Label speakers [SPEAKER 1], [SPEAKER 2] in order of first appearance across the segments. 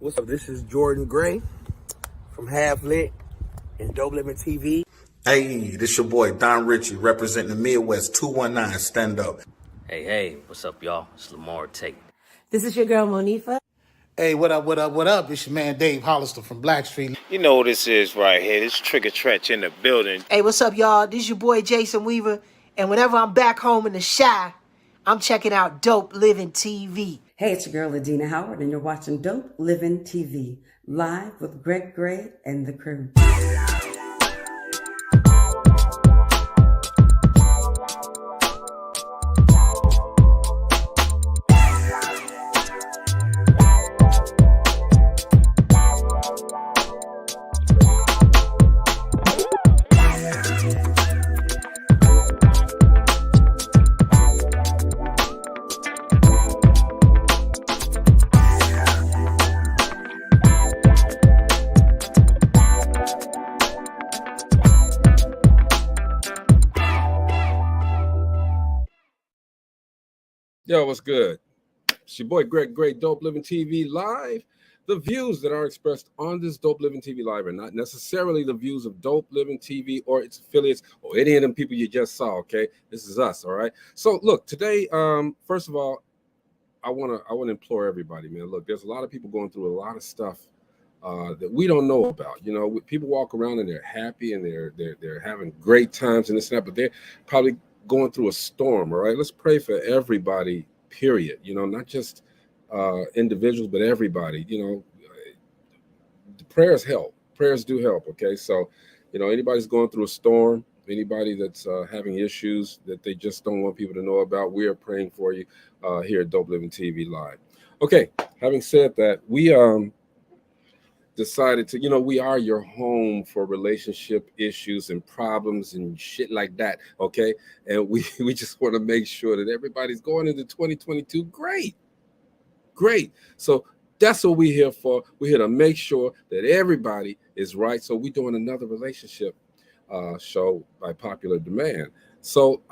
[SPEAKER 1] What's up? This is Jordan Gray from Half Lit and Dope Living TV.
[SPEAKER 2] Hey, this your boy Don Ritchie representing the Midwest 219 Stand Up.
[SPEAKER 3] Hey, what's up, y'all? It's Lamar Tate.
[SPEAKER 4] This is your girl, Monifa.
[SPEAKER 5] Hey, what up, what up, what up? It's your man Dave Hollister from Blackstreet.
[SPEAKER 6] You know what this is right here. This Trigger Tretch in the building.
[SPEAKER 7] Hey, what's up, y'all? This is your boy Jason Weaver. And whenever I'm back home in the Chi, I'm checking out Dope Living TV.
[SPEAKER 4] Hey, it's your girl, Adina Howard, and you're watching Dope Living TV, live with Greg Gray and the crew.
[SPEAKER 8] Yo, what's good? It's your boy Greg Gray, Dope Living TV Live. The views that are expressed on this Dope Living TV Live are not necessarily the views of Dope Living TV or its affiliates or any of them people you just saw, okay? This is us, all right? So, look, today, first of all, I want to implore everybody, man. Look, there's a lot of people going through a lot of stuff that we don't know about. You know, people walk around and they're happy and they're having great times and this and that, but they're probably going through a storm. All right, let's pray for everybody, period. You know, not just individuals, but everybody. You know, the prayers help. Prayers do help. Okay, so you know, anybody's going through a storm, anybody that's having issues that they just don't want people to know about, we are praying for you here at Dope Living TV Live. Okay, having said that, we decided to, you know, we are your home for relationship issues and problems and shit like that, okay? And we just want to make sure that everybody's going into 2022 great. So that's what we're here for. We're here to make sure that everybody is right. So we're doing another relationship show by popular demand. So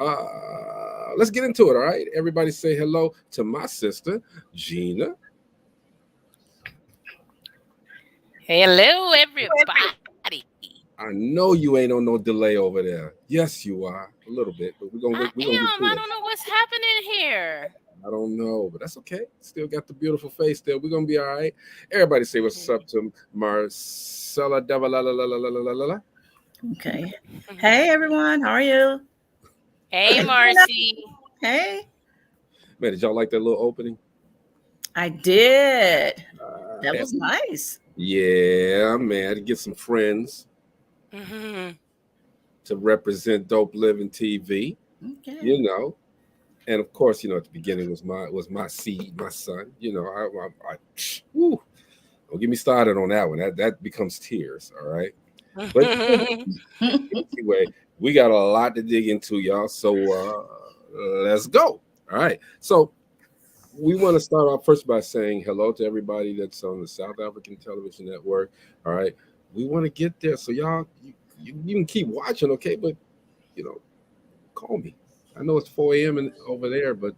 [SPEAKER 8] let's get into it, all right? Everybody say hello to my sister, Gina.
[SPEAKER 9] Hello, everybody.
[SPEAKER 8] I know you ain't on no delay over there. Yes, you are. A little bit, but we're gonna
[SPEAKER 9] I don't know what's happening here.
[SPEAKER 8] I don't know, but that's okay. Still got the beautiful face there. We're gonna be all right. Everybody say what's up to Marcella Devala.
[SPEAKER 10] Okay. Hey everyone, how are you?
[SPEAKER 9] Hey, Marcy.
[SPEAKER 10] Hey.
[SPEAKER 8] Man, did y'all like that little opening?
[SPEAKER 10] I did. That was nice.
[SPEAKER 8] Yeah, man. To get some friends to represent Dope Living TV.
[SPEAKER 10] Okay.
[SPEAKER 8] You know. And of course, you know, at the beginning was my seed, my son. You know, woo, don't get me started on that one. That becomes tears, all right. But anyway, we got a lot to dig into, y'all. So let's go. All right. So we want to start off first by saying hello to everybody that's on the South African Television Network. All right. We want to get there. So y'all, you can keep watching, okay? But you know, call me. I know it's 4 a.m. over there, but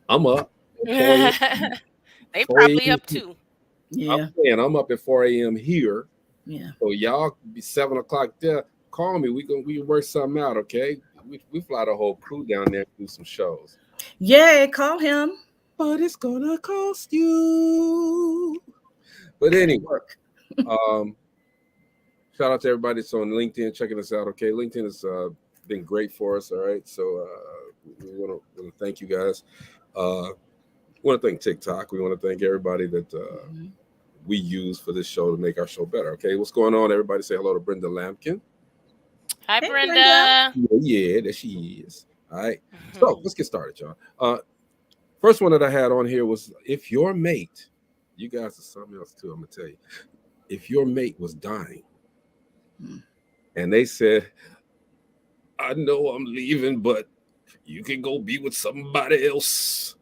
[SPEAKER 8] I'm up.
[SPEAKER 9] They probably up too.
[SPEAKER 10] Yeah.
[SPEAKER 8] I'm up at 4 a.m. here.
[SPEAKER 10] Yeah.
[SPEAKER 8] So y'all be 7 o'clock there. Call me. We can work something out, okay? We fly the whole crew down there and do some shows.
[SPEAKER 10] Yeah, call him.
[SPEAKER 8] But it's gonna cost you. But anyway, shout out to everybody that's on LinkedIn checking us out. Okay, LinkedIn has been great for us. All right, so we want to thank you guys. We want to thank TikTok. We want to thank everybody that we use for this show to make our show better. Okay, what's going on? Everybody say hello to Brenda Lampkin.
[SPEAKER 9] Hi, hey, Brenda.
[SPEAKER 8] Yeah, there she is. All right, so let's get started, y'all. First one that I had on here was if your mate, you guys are something else too, I'm gonna tell you. If your mate was dying and they said, I know I'm leaving, but you can go be with somebody else,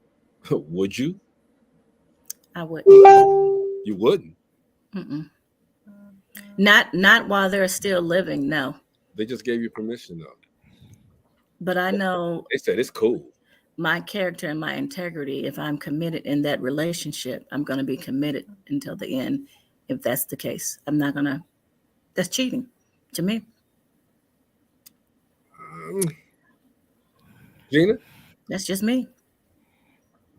[SPEAKER 8] would you?
[SPEAKER 10] I wouldn't.
[SPEAKER 8] You wouldn't?
[SPEAKER 10] Mm-mm. Not while they're still living, no.
[SPEAKER 8] They just gave you permission though.
[SPEAKER 10] But I know
[SPEAKER 8] they said it's cool.
[SPEAKER 10] my character and my integrity, if I'm committed in that relationship, I'm going to be committed until the end. If that's the case, I'm not going to, that's cheating to me.
[SPEAKER 8] Gina?
[SPEAKER 10] That's just me.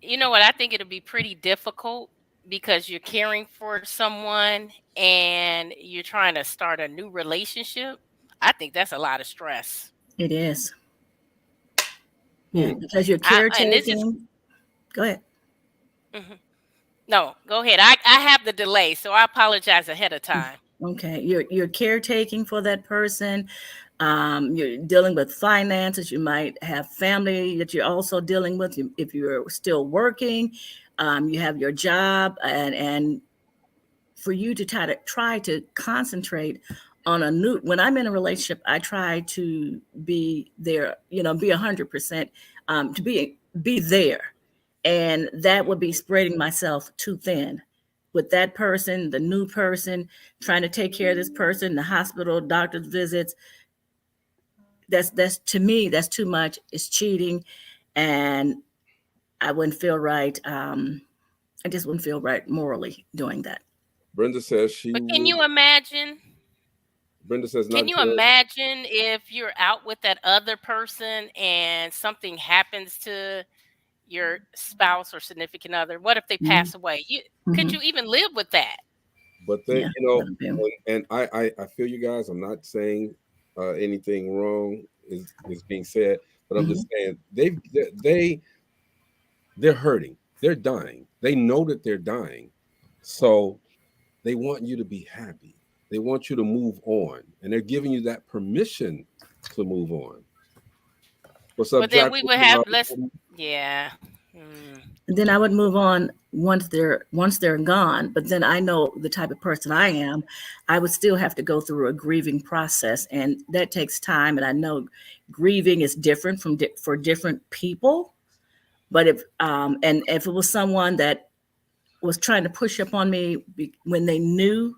[SPEAKER 9] You know what? I think it'll be pretty difficult because you're caring for someone and you're trying to start a new relationship. I think that's a lot of stress.
[SPEAKER 10] It is. Yeah, because you're
[SPEAKER 9] And this is
[SPEAKER 10] caretaking. Go ahead.
[SPEAKER 9] no, go ahead. I have the delay, so I apologize ahead of time.
[SPEAKER 10] Okay, you're caretaking for that person. You're dealing with finances. You might have family that you're also dealing with. If you're still working, you have your job, and for you to try to concentrate on a new. When I'm in a relationship, I try to be there. Be 100%. To be there, and that would be spreading myself too thin. With that person, the new person, trying to take care of this person, the hospital, doctor's visits. That's to me, that's too much. It's cheating, and I wouldn't feel right. I just wouldn't feel right morally doing that.
[SPEAKER 8] Brenda says she.
[SPEAKER 9] But can you imagine?
[SPEAKER 8] Brenda says not.
[SPEAKER 9] Can you imagine if you're out with that other person and something happens to your spouse or significant other? What if they pass away? Could you even live with that?
[SPEAKER 8] But they, and I feel you guys. I'm not saying anything wrong is being said, but I'm just saying they're hurting. They're dying. They know that they're dying, so they want you to be happy. They want you to move on, and they're giving you that permission to move on. What's up,
[SPEAKER 9] but then
[SPEAKER 8] Jack?
[SPEAKER 9] we would have less. Yeah.
[SPEAKER 10] And then I would move on once they're gone. But then I know the type of person I am. I would still have to go through a grieving process, and that takes time. And I know grieving is different for different people. But if it was someone that was trying to push up on me when they knew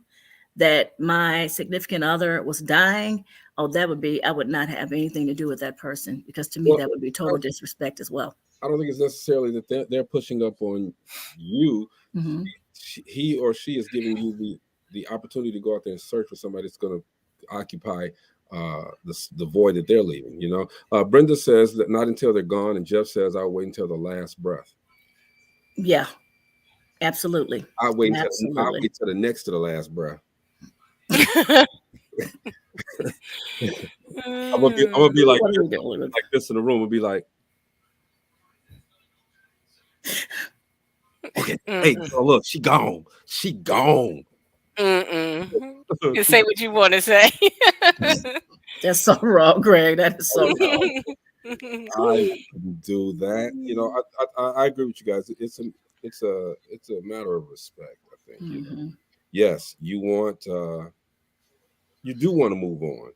[SPEAKER 10] that my significant other was dying, I would not have anything to do with that person, because to me that would be total disrespect as well.
[SPEAKER 8] I don't think it's necessarily that they're pushing up on you.
[SPEAKER 10] Mm-hmm.
[SPEAKER 8] He or she is giving you the opportunity to go out there and search for somebody that's going to occupy the void that they're leaving. Brenda says that not until they're gone, and Jeff says I'll wait until the last breath.
[SPEAKER 10] Yeah, absolutely.
[SPEAKER 8] I'll wait till the next to the last breath. I'm gonna be like this in the room. I'll be like, okay, hey, look, she gone. She gone.
[SPEAKER 9] You say what you want to say.
[SPEAKER 10] That's so wrong, Greg. That is so wrong.
[SPEAKER 8] I wouldn't do that. I agree with you guys. It's a matter of respect, I think. Yes, you do want to move on.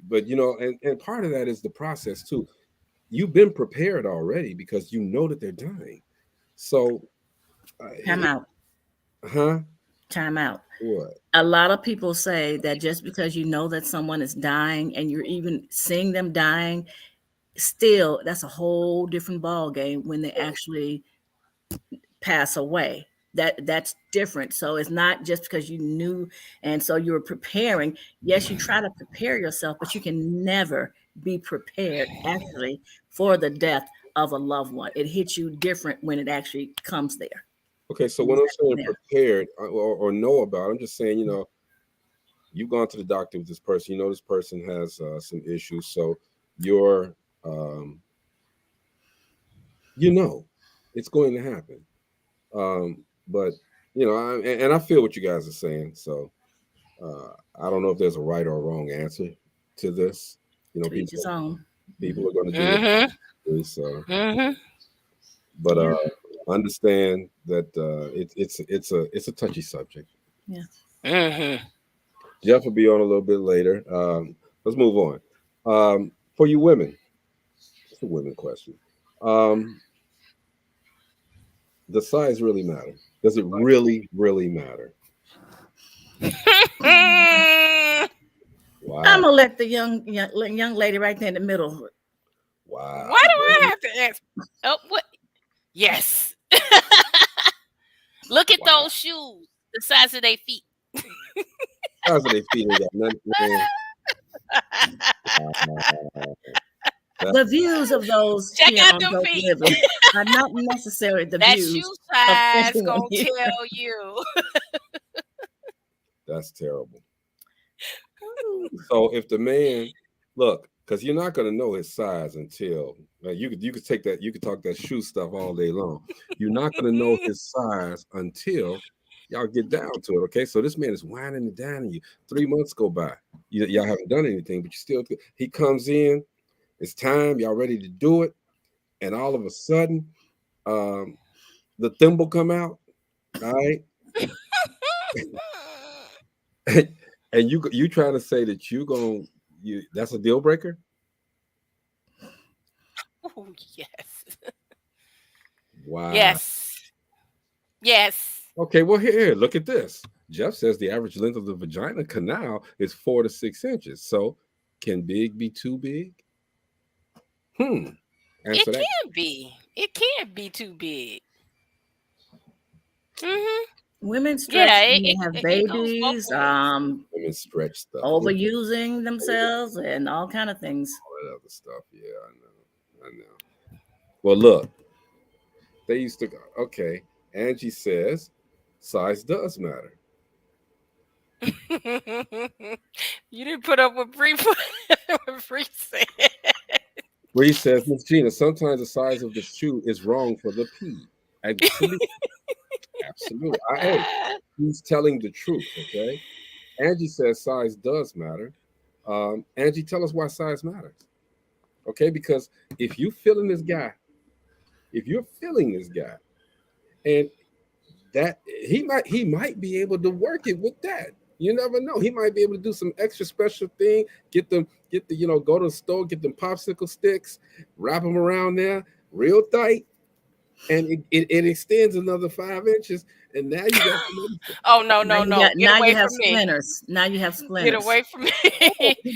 [SPEAKER 8] But and part of that is the process too. You've been prepared already because you know that they're dying. So
[SPEAKER 10] time out. Time out.
[SPEAKER 8] What?
[SPEAKER 10] A lot of people say that just because you know that someone is dying and you're even seeing them dying, still that's a whole different ball game when they actually pass away. That's different. So it's not just because you knew and so you were preparing. Yes, you try to prepare yourself, but you can never be prepared actually for the death of a loved one. It hits you different when it actually comes there.
[SPEAKER 8] Okay, so when I'm saying prepared or know about, I'm just saying, you've gone to the doctor with this person. You know this person has some issues, so you're, it's going to happen. But I feel what you guys are saying. So I don't know if there's a right or wrong answer to this. People are going to do it. So, but understand that it's a touchy subject.
[SPEAKER 10] Yeah.
[SPEAKER 8] Jeff will be on a little bit later. Let's move on. For you women, it's a women question. Does size really matter? Does it really, really matter?
[SPEAKER 10] Wow. I'm gonna let the young lady right there in the middle
[SPEAKER 8] Wow.
[SPEAKER 9] Why do I have to ask? Oh, what? Yes. Look at those shoes, the size of their feet.
[SPEAKER 8] Size of their feet ain't got nothing, man.
[SPEAKER 10] The views of those
[SPEAKER 9] Check
[SPEAKER 10] here
[SPEAKER 9] out
[SPEAKER 10] on
[SPEAKER 9] them
[SPEAKER 10] Dope
[SPEAKER 9] feet.
[SPEAKER 10] Living are not necessarily the
[SPEAKER 9] That
[SPEAKER 10] views
[SPEAKER 9] shoe
[SPEAKER 10] of
[SPEAKER 9] size
[SPEAKER 10] anyone
[SPEAKER 9] gonna
[SPEAKER 10] here.
[SPEAKER 9] tell you.
[SPEAKER 8] That's terrible. So if the man, look, because you're not gonna know his size until you could take that, you could talk that shoe stuff all day long. You're not gonna know his size until y'all get down to it. Okay, so this man is whining and dining you. 3 months go by, y'all haven't done anything, but you still. He comes in, it's time, y'all ready to do it, and all of a sudden, the thimble come out, all right, and you trying to say that that's a deal breaker?
[SPEAKER 9] Oh, yes.
[SPEAKER 8] Wow.
[SPEAKER 9] Yes.
[SPEAKER 8] Okay, well, here, look at this. Jeff says the average length of the vagina canal is 4 to 6 inches. So, can big be too big? Answer
[SPEAKER 9] It
[SPEAKER 8] that.
[SPEAKER 9] can be. It can't be too big. Mm-hmm.
[SPEAKER 10] Women stretch
[SPEAKER 9] Yeah,
[SPEAKER 10] when they have
[SPEAKER 9] it goes both
[SPEAKER 10] babies,
[SPEAKER 9] ways.
[SPEAKER 8] Women stretch stuff.
[SPEAKER 10] overusing themselves, and all kind of things.
[SPEAKER 8] All that other stuff. Yeah, I know. Well, look, they used to go, okay. Angie says size does matter.
[SPEAKER 9] You didn't put up with Bree said.
[SPEAKER 8] Bree says, Miss Gina, sometimes the size of the shoe is wrong for the P. Absolutely. Absolutely. Hey, he's telling the truth, okay? Angie says size does matter. Angie, tell us why size matters. Okay, because if you're feeling this guy, and that he might be able to work it with that. You never know. He might be able to do some extra special thing, get the, go to the store, get them popsicle sticks, wrap them around there real tight, and it extends another 5 inches, and now you got
[SPEAKER 9] Oh, no. Get away from me.
[SPEAKER 10] Splinters. Now you have splinters.
[SPEAKER 9] Get away from me.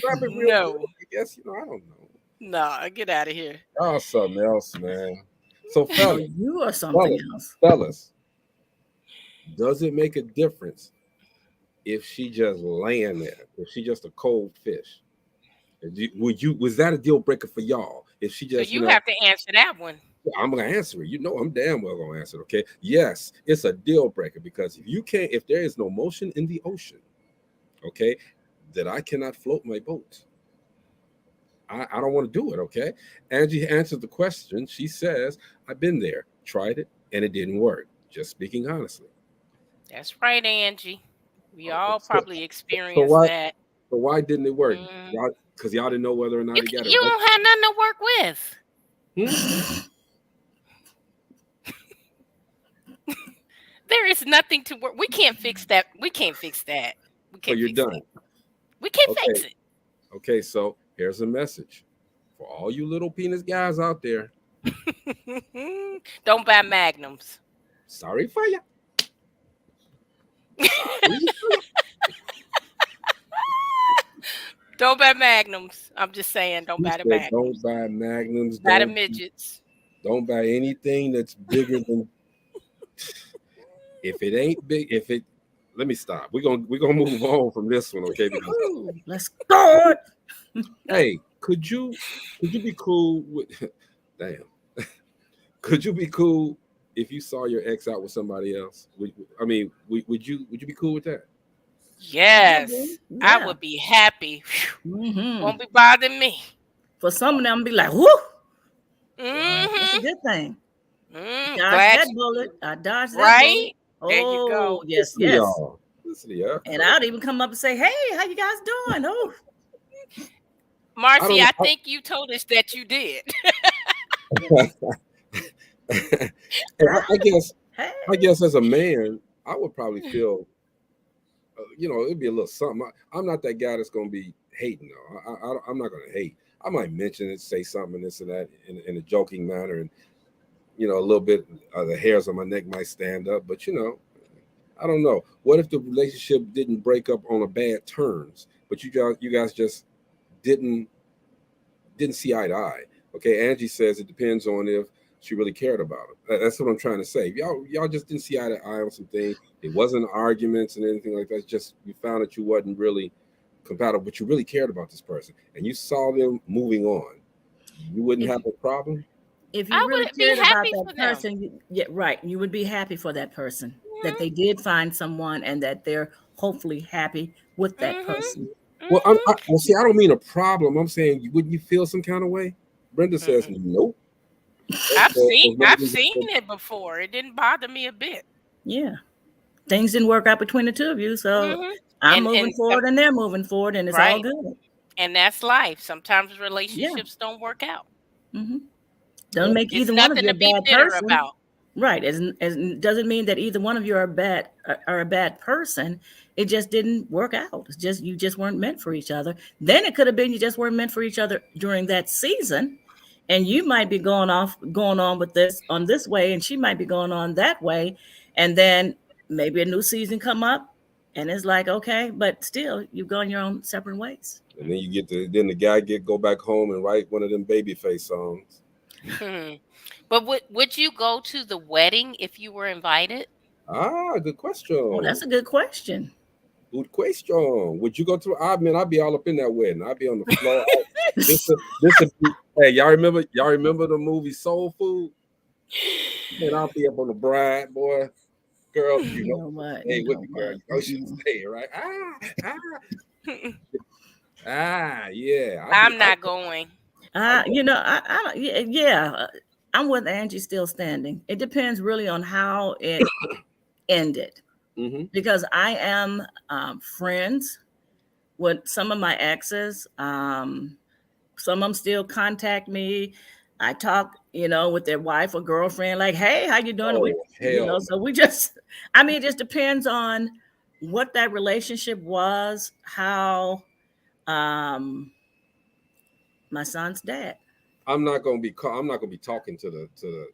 [SPEAKER 8] wrap it real
[SPEAKER 9] No.
[SPEAKER 8] good, I guess, I don't know.
[SPEAKER 9] No, get out of here.
[SPEAKER 8] Oh, something else, man. So fellas,
[SPEAKER 10] you are something else.
[SPEAKER 8] Fellas, does it make a difference if she just laying there? If she just a cold fish? Was that a deal breaker for y'all? If she just
[SPEAKER 9] So you have to answer that one.
[SPEAKER 8] I'm gonna answer it. I'm damn well gonna answer it. Okay. Yes, it's a deal breaker because if there is no motion in the ocean, okay, that I cannot float my boat. I don't want to do it. Okay. Angie answered the question. She says, I've been there, tried it, and it didn't work. Just speaking honestly.
[SPEAKER 9] That's right, Angie. We all probably experienced that.
[SPEAKER 8] So why didn't it work? Because y'all didn't know whether or not it got it.
[SPEAKER 9] You don't have nothing to work with. There is nothing to work. We can't fix that. We can't fix that.
[SPEAKER 8] So you're done.
[SPEAKER 9] We can't fix it.
[SPEAKER 8] Okay, so here's a message for all you little penis guys out there.
[SPEAKER 9] Don't buy Magnums.
[SPEAKER 8] Sorry for you.
[SPEAKER 9] Don't buy Magnums. I'm just saying, don't buy the Magnums.
[SPEAKER 8] Don't buy Magnums.
[SPEAKER 9] Buy the midgets.
[SPEAKER 8] Don't buy anything that's bigger than. If it ain't big, let me stop. We're gonna move on from this one, okay? Because,
[SPEAKER 10] let's go.
[SPEAKER 8] Hey, could you be cool with? Damn. Could you be cool if you saw your ex out with somebody else? Would you be cool with that?
[SPEAKER 9] Yes, yeah. I would be happy. Won't be bothering me.
[SPEAKER 10] For some of them, be like, whoo. That's a good thing. Dodge that bullet. I dodged that
[SPEAKER 9] right?
[SPEAKER 10] Bullet.
[SPEAKER 9] There you go.
[SPEAKER 10] Yes. And I'd even come up and say, hey, how you guys doing? Oh,
[SPEAKER 9] Marcy, I think you told us that you did.
[SPEAKER 8] I guess as a man, I would probably feel, it'd be a little something. I'm not that guy that's going to be hating, though. I'm not going to hate. I might mention it, say something, this and that in a joking manner, and a little bit of the hairs on my neck might stand up, but I don't know. What if the relationship didn't break up on a bad terms, but you guys just didn't see eye to eye? Okay, Angie says it depends on if she really cared about him. That's what I'm trying to say. Y'all just didn't see eye to eye on some things. It wasn't arguments and anything like that. It's just you found that you wasn't really compatible, but you really cared about this person, and you saw them moving on. You wouldn't have a problem.
[SPEAKER 10] If
[SPEAKER 9] I
[SPEAKER 10] you really
[SPEAKER 9] would be
[SPEAKER 10] cared about
[SPEAKER 9] happy
[SPEAKER 10] that
[SPEAKER 9] for them.
[SPEAKER 10] person, yeah, right, you would be happy for that person that they did find someone and that they're hopefully happy with that person.
[SPEAKER 8] Well, well, see, I don't mean a problem. I'm saying, wouldn't you feel some kind of way? Brenda says, nope.
[SPEAKER 9] I've seen it before. It didn't bother me a bit.
[SPEAKER 10] Yeah, things didn't work out between the two of you, so I'm moving forward and they're moving forward, and it's all good.
[SPEAKER 9] And that's life. Sometimes relationships don't work out.
[SPEAKER 10] Doesn't make either one of you a bad person.
[SPEAKER 9] About.
[SPEAKER 10] Right, as doesn't mean that either one of you are a bad person. It just didn't work out. It's just you just weren't meant for each other. Then it could have been you just weren't meant for each other during that season, and you might be going on with this way, and she might be going on that way, and then maybe a new season come up, and it's like, okay, but still you've gone your own separate ways.
[SPEAKER 8] And then then the guy go back home and write one of them Babyface songs.
[SPEAKER 9] But would you go to the wedding if you were invited?
[SPEAKER 8] Good question.
[SPEAKER 10] Oh, that's a good question.
[SPEAKER 8] Good question. Would you go to? I'd be all up in that wedding. I'd be on the floor. Hey, y'all remember the movie Soul Food? And I'll be up on the bride, boy. Girl, you know what? Hey, with me, girl. You know she's stay, right? Yeah.
[SPEAKER 9] I'm not going.
[SPEAKER 10] Yeah. I'm with Angie still standing. It depends really on how it ended. Because I am friends with some of my exes. Some of them still contact me. I talk, with their wife or girlfriend, like, hey, how you doing? So we just, it just depends on what that relationship was, how my son's dad.
[SPEAKER 8] I'm not gonna be talking to the dude.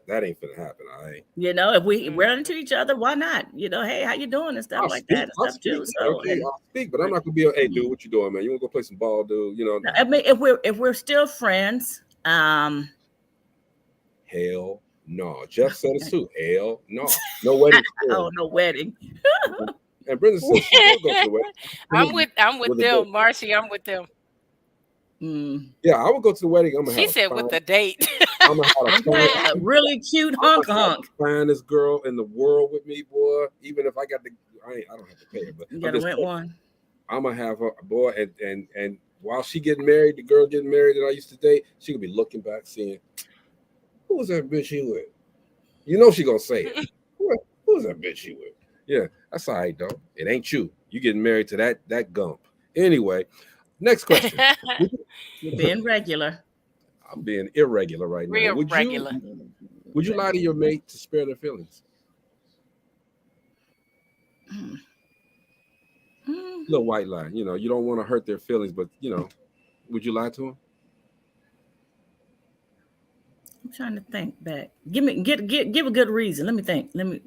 [SPEAKER 8] That ain't gonna happen. All right.
[SPEAKER 10] If we run into each other, why not? Hey, how you doing and stuff like that.
[SPEAKER 8] I'll speak, but I'm not gonna be hey dude, what you doing, man? You wanna go play some ball, dude?
[SPEAKER 10] If we're still friends,
[SPEAKER 8] hell no. Jeff said it too. Hell no. No wedding.
[SPEAKER 10] No wedding.
[SPEAKER 8] And Brenda said she'll go to the wedding.
[SPEAKER 9] I'm with them, Marcy. I'm with them.
[SPEAKER 8] Yeah, I would go to the wedding.
[SPEAKER 9] She said with the date.
[SPEAKER 8] I'm gonna have
[SPEAKER 10] a really cute hunk.
[SPEAKER 8] Find this girl in the world with me, boy. Even if I got I don't have to pay her, but
[SPEAKER 10] you gotta rent one.
[SPEAKER 8] I'm gonna have her, boy, and while she getting married, the girl getting married that I used to date, she gonna be looking back, saying, "Who was that bitch you with?" She gonna say it. Who was that bitch you with? Yeah, that's all right, though. It ain't you. You getting married to that gump. Anyway. Next question.
[SPEAKER 10] You're being regular.
[SPEAKER 8] I'm being irregular right now.
[SPEAKER 9] Real regular.
[SPEAKER 8] Would you lie to your mate to spare their feelings? Little white lie. You don't want to hurt their feelings, but would you lie to them?
[SPEAKER 10] I'm trying to think back. Give a good reason. Let me think.
[SPEAKER 8] I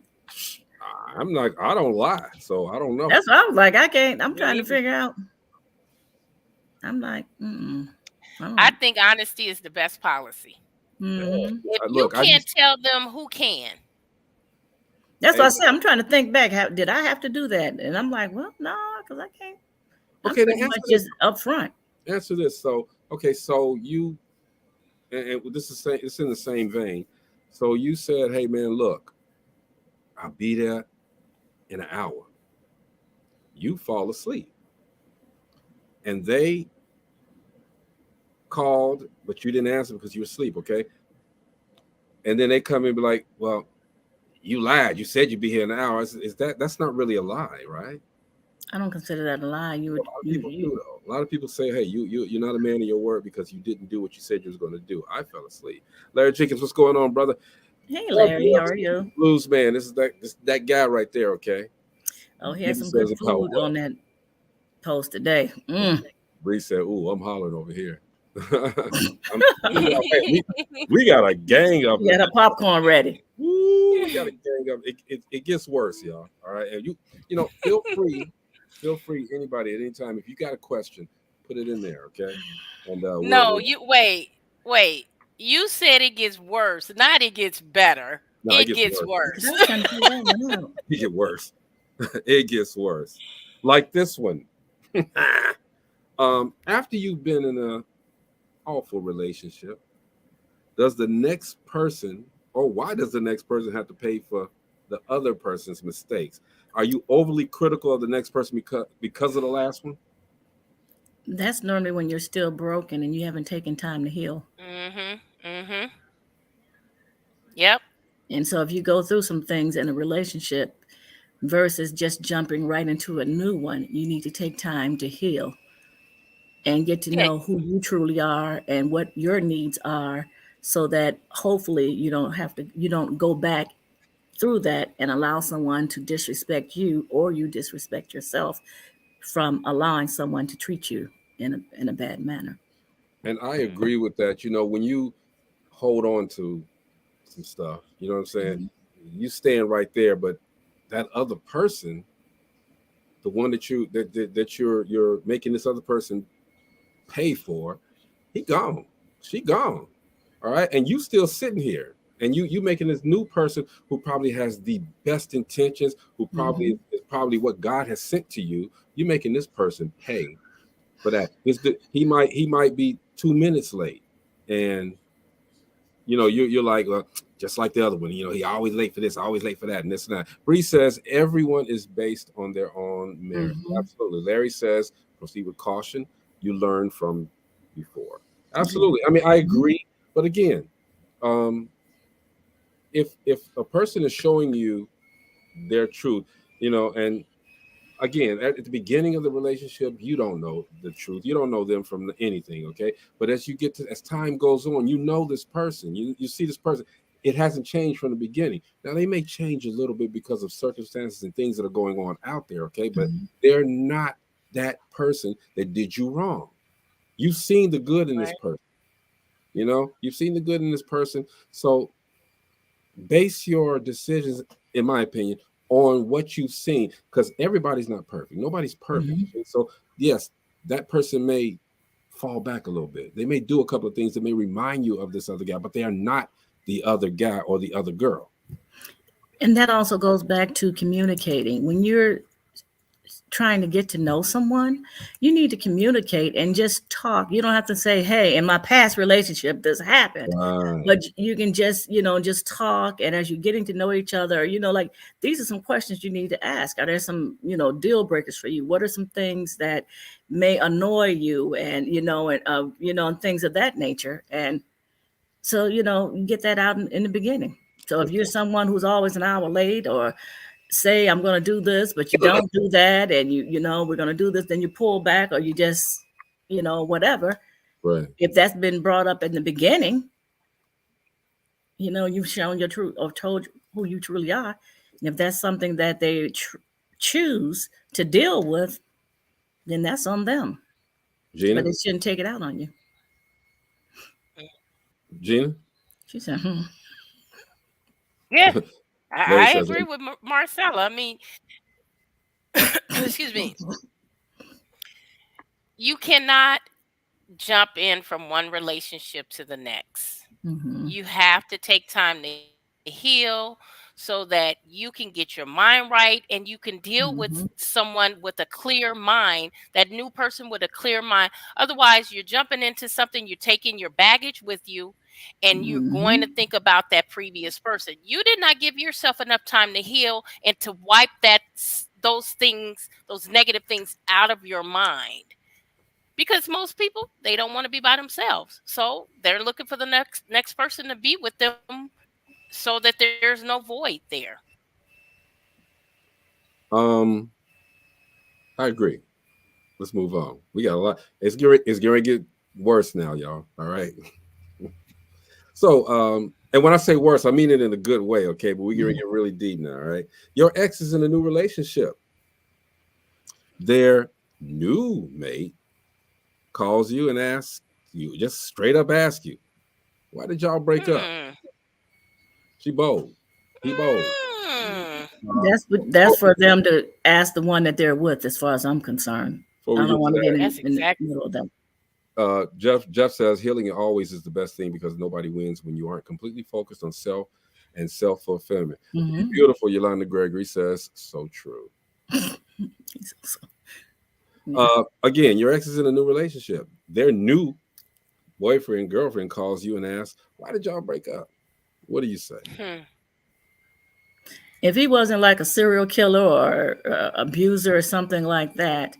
[SPEAKER 8] don't lie, so I don't know.
[SPEAKER 10] That's what I was like. I can't. I'm trying to figure out. I'm like,
[SPEAKER 9] I think honesty is the best policy.
[SPEAKER 10] Mm-hmm.
[SPEAKER 9] If you can't tell them, who can?
[SPEAKER 10] That's what I said. I'm trying to think back. Did I have to do that? And I'm like, well, no, because I can't.
[SPEAKER 8] Okay,
[SPEAKER 10] then much just up front.
[SPEAKER 8] Answer this. So you, and this is it's in the same vein. So you said, hey man, look, I'll be there in an hour. You fall asleep. And they called, but you didn't answer because you were asleep, okay? And then they come in and be like, well, you lied. You said you'd be here in an hour. That's not really a lie, right?
[SPEAKER 10] I don't consider that a lie.
[SPEAKER 8] A lot of people say, hey, you're not a man of your word because you didn't do what you said you was going to do. I fell asleep. Larry Jenkins, what's going on, brother?
[SPEAKER 10] Hey, Larry, how are you?
[SPEAKER 8] Blues man, this is that guy right there, okay?
[SPEAKER 10] Oh, he had some good food on that post today.
[SPEAKER 8] Bree said, ooh, I'm hollering over here. We got a gang up.
[SPEAKER 10] We got a popcorn ready.
[SPEAKER 8] Ooh, we got a gang up. It gets worse, y'all. All right. And feel free, anybody at any time. If you got a question, put it in there, okay? And
[SPEAKER 9] you wait. Wait, you said it gets worse, not it gets better.
[SPEAKER 8] No, it
[SPEAKER 9] It
[SPEAKER 8] gets
[SPEAKER 9] gets
[SPEAKER 8] worse.
[SPEAKER 9] worse.
[SPEAKER 10] I was trying to figure that one out.
[SPEAKER 8] It get worse. It gets worse. Like this one. After you've been in a awful relationship, does the next person, or why does the next person have to pay for the other person's mistakes? Are you overly critical of the next person because of the last one?
[SPEAKER 10] That's normally when you're still broken and you haven't taken time to heal.
[SPEAKER 9] Mm-hmm. Yep.
[SPEAKER 10] And so if you go through some things in a relationship versus just jumping right into a new one, you need to take time to heal and get to
[SPEAKER 9] Yeah.
[SPEAKER 10] know who you truly are and what your needs are, so that hopefully you don't go back through that and allow someone to disrespect you, or you disrespect yourself from allowing someone to treat you in a bad manner.
[SPEAKER 8] And I agree with that. When you hold on to some stuff, you know what I'm saying?
[SPEAKER 10] Mm-hmm.
[SPEAKER 8] You stand right there, but that other person, the one that you're making this other person pay for, he gone. She gone. All right. And you still sitting here. And you making this new person who probably has the best intentions, who probably
[SPEAKER 10] Mm-hmm.
[SPEAKER 8] is probably what God has sent to you. You making this person pay for that. He might be 2 minutes late, and you're like, just like the other one. He always late for this, always late for that, and this and that. Bree says everyone is based on their own merit.
[SPEAKER 10] Mm-hmm.
[SPEAKER 8] Absolutely. Larry says proceed with caution. You learn from before.
[SPEAKER 10] Okay.
[SPEAKER 8] Absolutely. I mean, I agree, but again, if a person is showing you their truth, and again, at the beginning of the relationship, you don't know the truth. You don't know them from anything, okay? But as time goes on, you know this person. You see this person. It hasn't changed from the beginning. Now, they may change a little bit because of circumstances and things that are going on out there, okay? But they're not that person that did you wrong. You've seen the good in this
[SPEAKER 9] Right.
[SPEAKER 8] person. You've seen the good in this person. So base your decisions, in my opinion, on what you've seen, because everybody's not perfect. Nobody's perfect.
[SPEAKER 10] Mm-hmm.
[SPEAKER 8] And so, yes, that person may fall back a little bit. They may do a couple of things that may remind you of this other guy, but they are not the other guy or the other girl.
[SPEAKER 10] And that also goes back to communicating. When you're trying to get to know someone, you need to communicate and just talk. You don't have to say, hey, in my past relationship, this happened.
[SPEAKER 8] Right.
[SPEAKER 10] But you can just talk. And as you're getting to know each other, like, these are some questions you need to ask. Are there some, deal breakers for you? What are some things that may annoy you? And, and things of that nature. And so, you get that out in the beginning. So if you're someone who's always an hour late, or say I'm going to do this, but you don't do that, and we're going to do this, then you pull back, or you just, whatever.
[SPEAKER 8] Right.
[SPEAKER 10] If that's been brought up in the beginning, you've shown your truth or told who you truly are. And if that's something that they choose to deal with, then that's on them.
[SPEAKER 8] Gina?
[SPEAKER 10] But they shouldn't take it out on you.
[SPEAKER 8] Gina?
[SPEAKER 10] She said,
[SPEAKER 9] Yeah.
[SPEAKER 8] Larry
[SPEAKER 9] I
[SPEAKER 8] says,
[SPEAKER 9] agree with Marcella. I mean, excuse me. You cannot jump in from one relationship to the next.
[SPEAKER 10] mm-hmm.
[SPEAKER 9] You have to take time to heal so that you can get your mind right and you can deal with
[SPEAKER 10] Mm-hmm.
[SPEAKER 9] someone with a clear mind, that new person with a clear mind. Otherwise, you're jumping into something, you're taking your baggage with you, and you're going to
[SPEAKER 10] Mm-hmm.
[SPEAKER 9] think about that previous person. You did not give yourself enough time to heal and to wipe those things, those negative things out of your mind. Because most people, they don't want to be by themselves, so they're looking for the next person to be with them, so that there's no void there.
[SPEAKER 8] I agree. Let's move on. We got a lot. It's going to get worse now, y'all. All right. So, and when I say worse, I mean it in a good way, okay? But we're going to get really deep now, all right? Your ex is in a new relationship. Their new mate calls you and asks you, just straight up ask you, why did y'all break up? She bold. He bold.
[SPEAKER 10] That's for them to ask the one that they're with, as far as I'm concerned. I don't want to get in
[SPEAKER 9] That's
[SPEAKER 10] the
[SPEAKER 9] exactly.
[SPEAKER 10] middle of that.
[SPEAKER 8] Jeff says healing always is the best thing because nobody wins when you aren't completely focused on self and self-fulfillment.
[SPEAKER 10] Mhm.
[SPEAKER 8] Beautiful. Yolanda Gregory says, so true. Again, your ex is in a new relationship. Their new boyfriend, girlfriend calls you and asks, why did y'all break up? What do you say?
[SPEAKER 10] If he wasn't like a serial killer or abuser or something like that,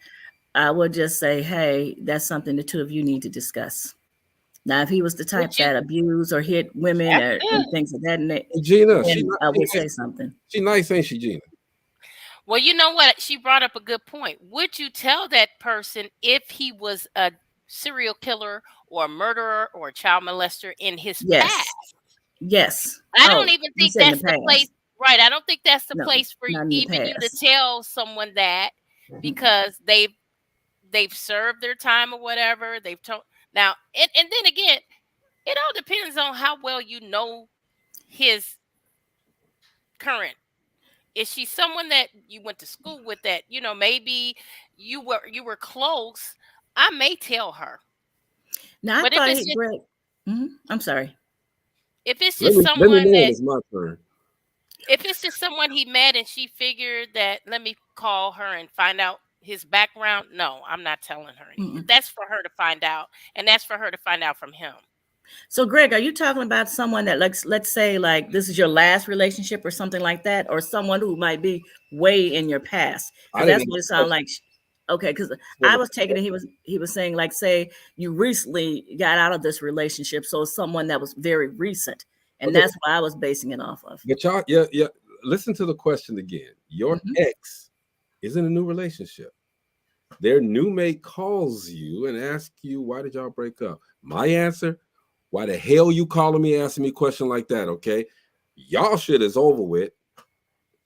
[SPEAKER 10] I would just say, hey, that's something the two of you need to discuss. Now, if he was the type that abused or hit women and things of that nature,
[SPEAKER 8] Gina,
[SPEAKER 10] I would say something.
[SPEAKER 8] She nice, ain't she, Gina?
[SPEAKER 9] Well, you know what? She brought up a good point. Would you tell that person if he was a serial killer or a murderer or a child molester in his past?
[SPEAKER 10] Yes.
[SPEAKER 9] I don't even think that's the place. Right. I don't think that's the
[SPEAKER 10] No,
[SPEAKER 9] place for
[SPEAKER 10] not in the
[SPEAKER 9] even you to
[SPEAKER 10] past.
[SPEAKER 9] tell someone that because they've served their time or whatever. They've told now, and then again, it all depends on how well you know his current. Is she someone that you went to school with that, you know, maybe you were close? I may tell her.
[SPEAKER 10] Now, I
[SPEAKER 9] But if
[SPEAKER 10] thought
[SPEAKER 9] it's
[SPEAKER 10] he
[SPEAKER 9] just,
[SPEAKER 10] Greg. I'm sorry.
[SPEAKER 9] if it's
[SPEAKER 8] Let
[SPEAKER 9] just
[SPEAKER 8] me know
[SPEAKER 9] someone
[SPEAKER 8] when
[SPEAKER 9] that
[SPEAKER 8] it's my turn.
[SPEAKER 9] if it's just someone he met and she figured that let me call her and find out his background, no, I'm not telling her anything. That's for her to find out, and that's for her to find out from him.
[SPEAKER 10] So, Greg, are you talking about someone that, like, let's say, like, this is your last relationship or something like that, or someone who might be way in your past? Because that's what it sounds like. Okay, because I was taking it. He was saying, like, say you recently got out of this relationship, so someone that was very recent, and that's what I was basing it off of.
[SPEAKER 8] But y'all, yeah. Listen to the question again. Your ex is in a new relationship. Their new mate calls you and asks you, why did y'all break up? My answer, why the hell you calling me asking me a question like that, okay? Y'all shit is over with.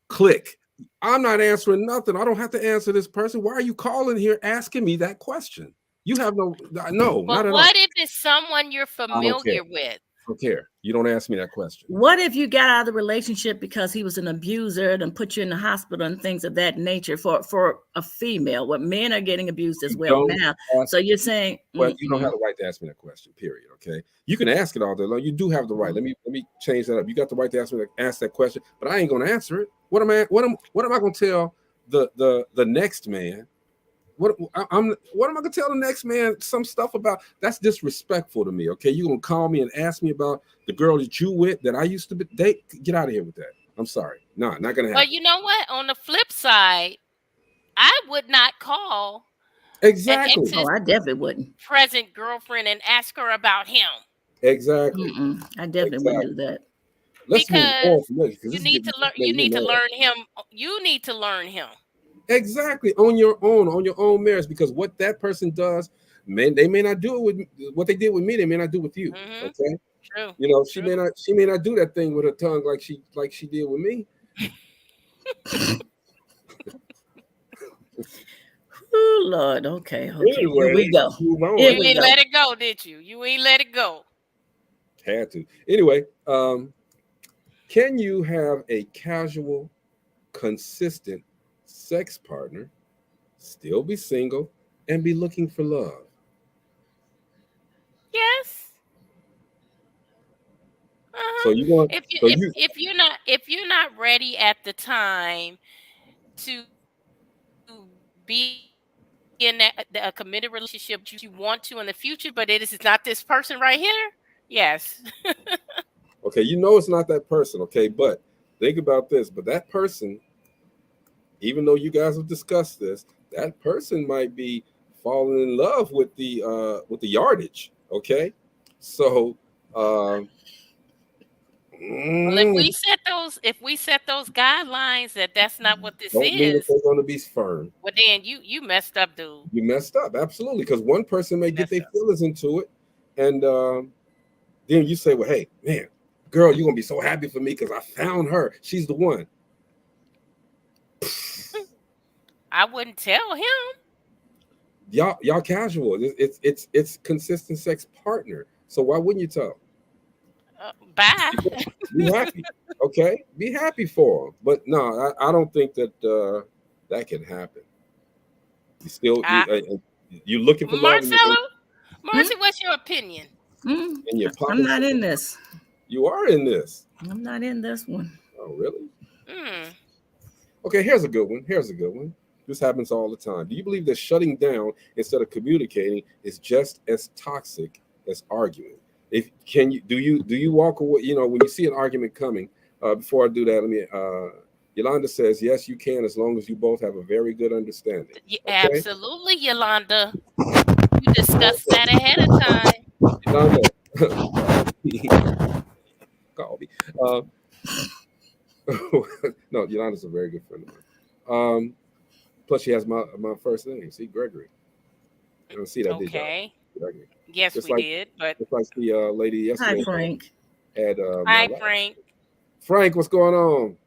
[SPEAKER 8] Click. I'm not answering nothing. I don't have to answer this person. Why are you calling here asking me that question? You have no,
[SPEAKER 9] But
[SPEAKER 8] not at all.
[SPEAKER 9] what if it's someone you're familiar with?
[SPEAKER 8] I don't care. You don't ask me that question.
[SPEAKER 10] What if you got out of the relationship because he was an abuser and put you in the hospital and things of that nature for a female? What men are getting abused as well now. So you're saying,
[SPEAKER 8] well, you don't have the right to ask me that question. Period. Okay, you can ask it all day long. You do have the right. Let me change that up. You got the right to ask that question, but I ain't gonna answer it. What am I gonna tell the next man? What am I gonna tell the next man some stuff about? That's disrespectful to me. Okay, you gonna call me and ask me about the girl that you with that I used to date? Get out of here with that. I'm sorry. No, not gonna happen.
[SPEAKER 9] But you know what? On the flip side, I would not call
[SPEAKER 8] exactly.
[SPEAKER 10] Oh, I definitely wouldn't.
[SPEAKER 9] Present girlfriend and ask her about him.
[SPEAKER 8] Exactly.
[SPEAKER 10] I definitely wouldn't do that.
[SPEAKER 9] Because you need to learn. You need to learn him. You need to learn him.
[SPEAKER 8] Exactly, on your own merits, because what that person does, man, they may not do it with what they did with me. They may not do with you. Okay,
[SPEAKER 9] true.
[SPEAKER 8] You know, she may not do that thing with her tongue like she did with me.
[SPEAKER 10] Oh Lord, okay.
[SPEAKER 8] Anyway,
[SPEAKER 10] here we go.
[SPEAKER 9] You ain't let it go, did you? You ain't let it go.
[SPEAKER 8] Had to. Anyway, can you have a casual, consistent sex partner, still be single, and be looking for love?
[SPEAKER 9] Yes.
[SPEAKER 8] So you want
[SPEAKER 9] if you're not ready at the time to be in a committed relationship you want to in the future, but it is not this person right here. Yes.
[SPEAKER 8] Okay, you know it's not that person. Okay, but think about this. But that person, even though you guys have discussed this, that person might be falling in love with the yardage. Okay, so
[SPEAKER 9] well, if we set those guidelines that's not what this
[SPEAKER 8] don't mean that
[SPEAKER 9] is,
[SPEAKER 8] they're going to be firm.
[SPEAKER 9] well then you messed up, dude.
[SPEAKER 8] You messed up, absolutely, because one person may get their feelings into it, and then you say, well, hey man, girl, you're gonna be so happy for me because I found her, she's the one.
[SPEAKER 9] I wouldn't tell him.
[SPEAKER 8] Y'all casual. It's consistent sex partner. So why wouldn't you tell?
[SPEAKER 9] Bye.
[SPEAKER 8] Be happy. Okay, be happy for them. But no, I don't think that that can happen. You still you looking for
[SPEAKER 9] Marcella,
[SPEAKER 8] love.
[SPEAKER 9] Marcy, what's your opinion?
[SPEAKER 10] Mm,
[SPEAKER 8] And you're
[SPEAKER 10] I'm
[SPEAKER 8] popping
[SPEAKER 10] not
[SPEAKER 8] some-
[SPEAKER 10] in this.
[SPEAKER 8] You are in this.
[SPEAKER 10] I'm not in this one.
[SPEAKER 8] Oh, really?
[SPEAKER 9] Mm.
[SPEAKER 8] Okay, here's a good one. Here's a good one. This happens all the time. Do you believe that shutting down instead of communicating is just as toxic as arguing? If can you do you walk away? You know, when you see an argument coming. Before I do that, let me. Yolanda says yes, you can, as long as you both have a very good understanding. Okay,
[SPEAKER 9] Absolutely, Yolanda. You discussed that ahead of time.
[SPEAKER 8] Yolanda, call me. No, Yolanda's a very good friend of mine. Plus, she has my first name. See, Gregory. I don't see that, did y'all?
[SPEAKER 9] Okay.
[SPEAKER 8] Gregory.
[SPEAKER 9] Yes,
[SPEAKER 8] Just
[SPEAKER 9] we
[SPEAKER 8] like
[SPEAKER 9] did. But
[SPEAKER 8] just like the lady
[SPEAKER 10] Hi,
[SPEAKER 8] yesterday
[SPEAKER 10] Frank.
[SPEAKER 8] had my
[SPEAKER 9] hi,
[SPEAKER 8] last.
[SPEAKER 9] Frank.
[SPEAKER 8] Frank, what's going on?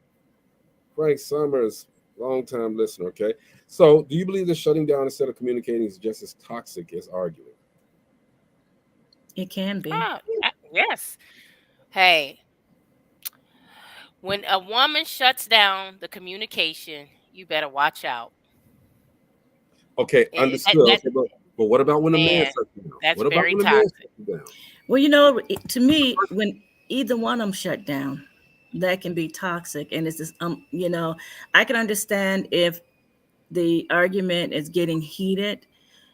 [SPEAKER 8] Frank Summers, long-time listener. Okay, so do you believe that shutting down instead of communicating is just as toxic as arguing?
[SPEAKER 10] It can be.
[SPEAKER 9] Yes. Hey, when a woman shuts down the communication, you better watch out.
[SPEAKER 8] Okay, understood.
[SPEAKER 9] That
[SPEAKER 8] Okay, but what about when a man
[SPEAKER 9] man,
[SPEAKER 8] shuts down?
[SPEAKER 9] that's
[SPEAKER 8] What about
[SPEAKER 9] very
[SPEAKER 8] when a man
[SPEAKER 9] toxic.
[SPEAKER 8] shuts down?
[SPEAKER 10] Well, you know, to me, when either one of them shut down, that can be toxic. And it's just, you know, I can understand if the argument is getting heated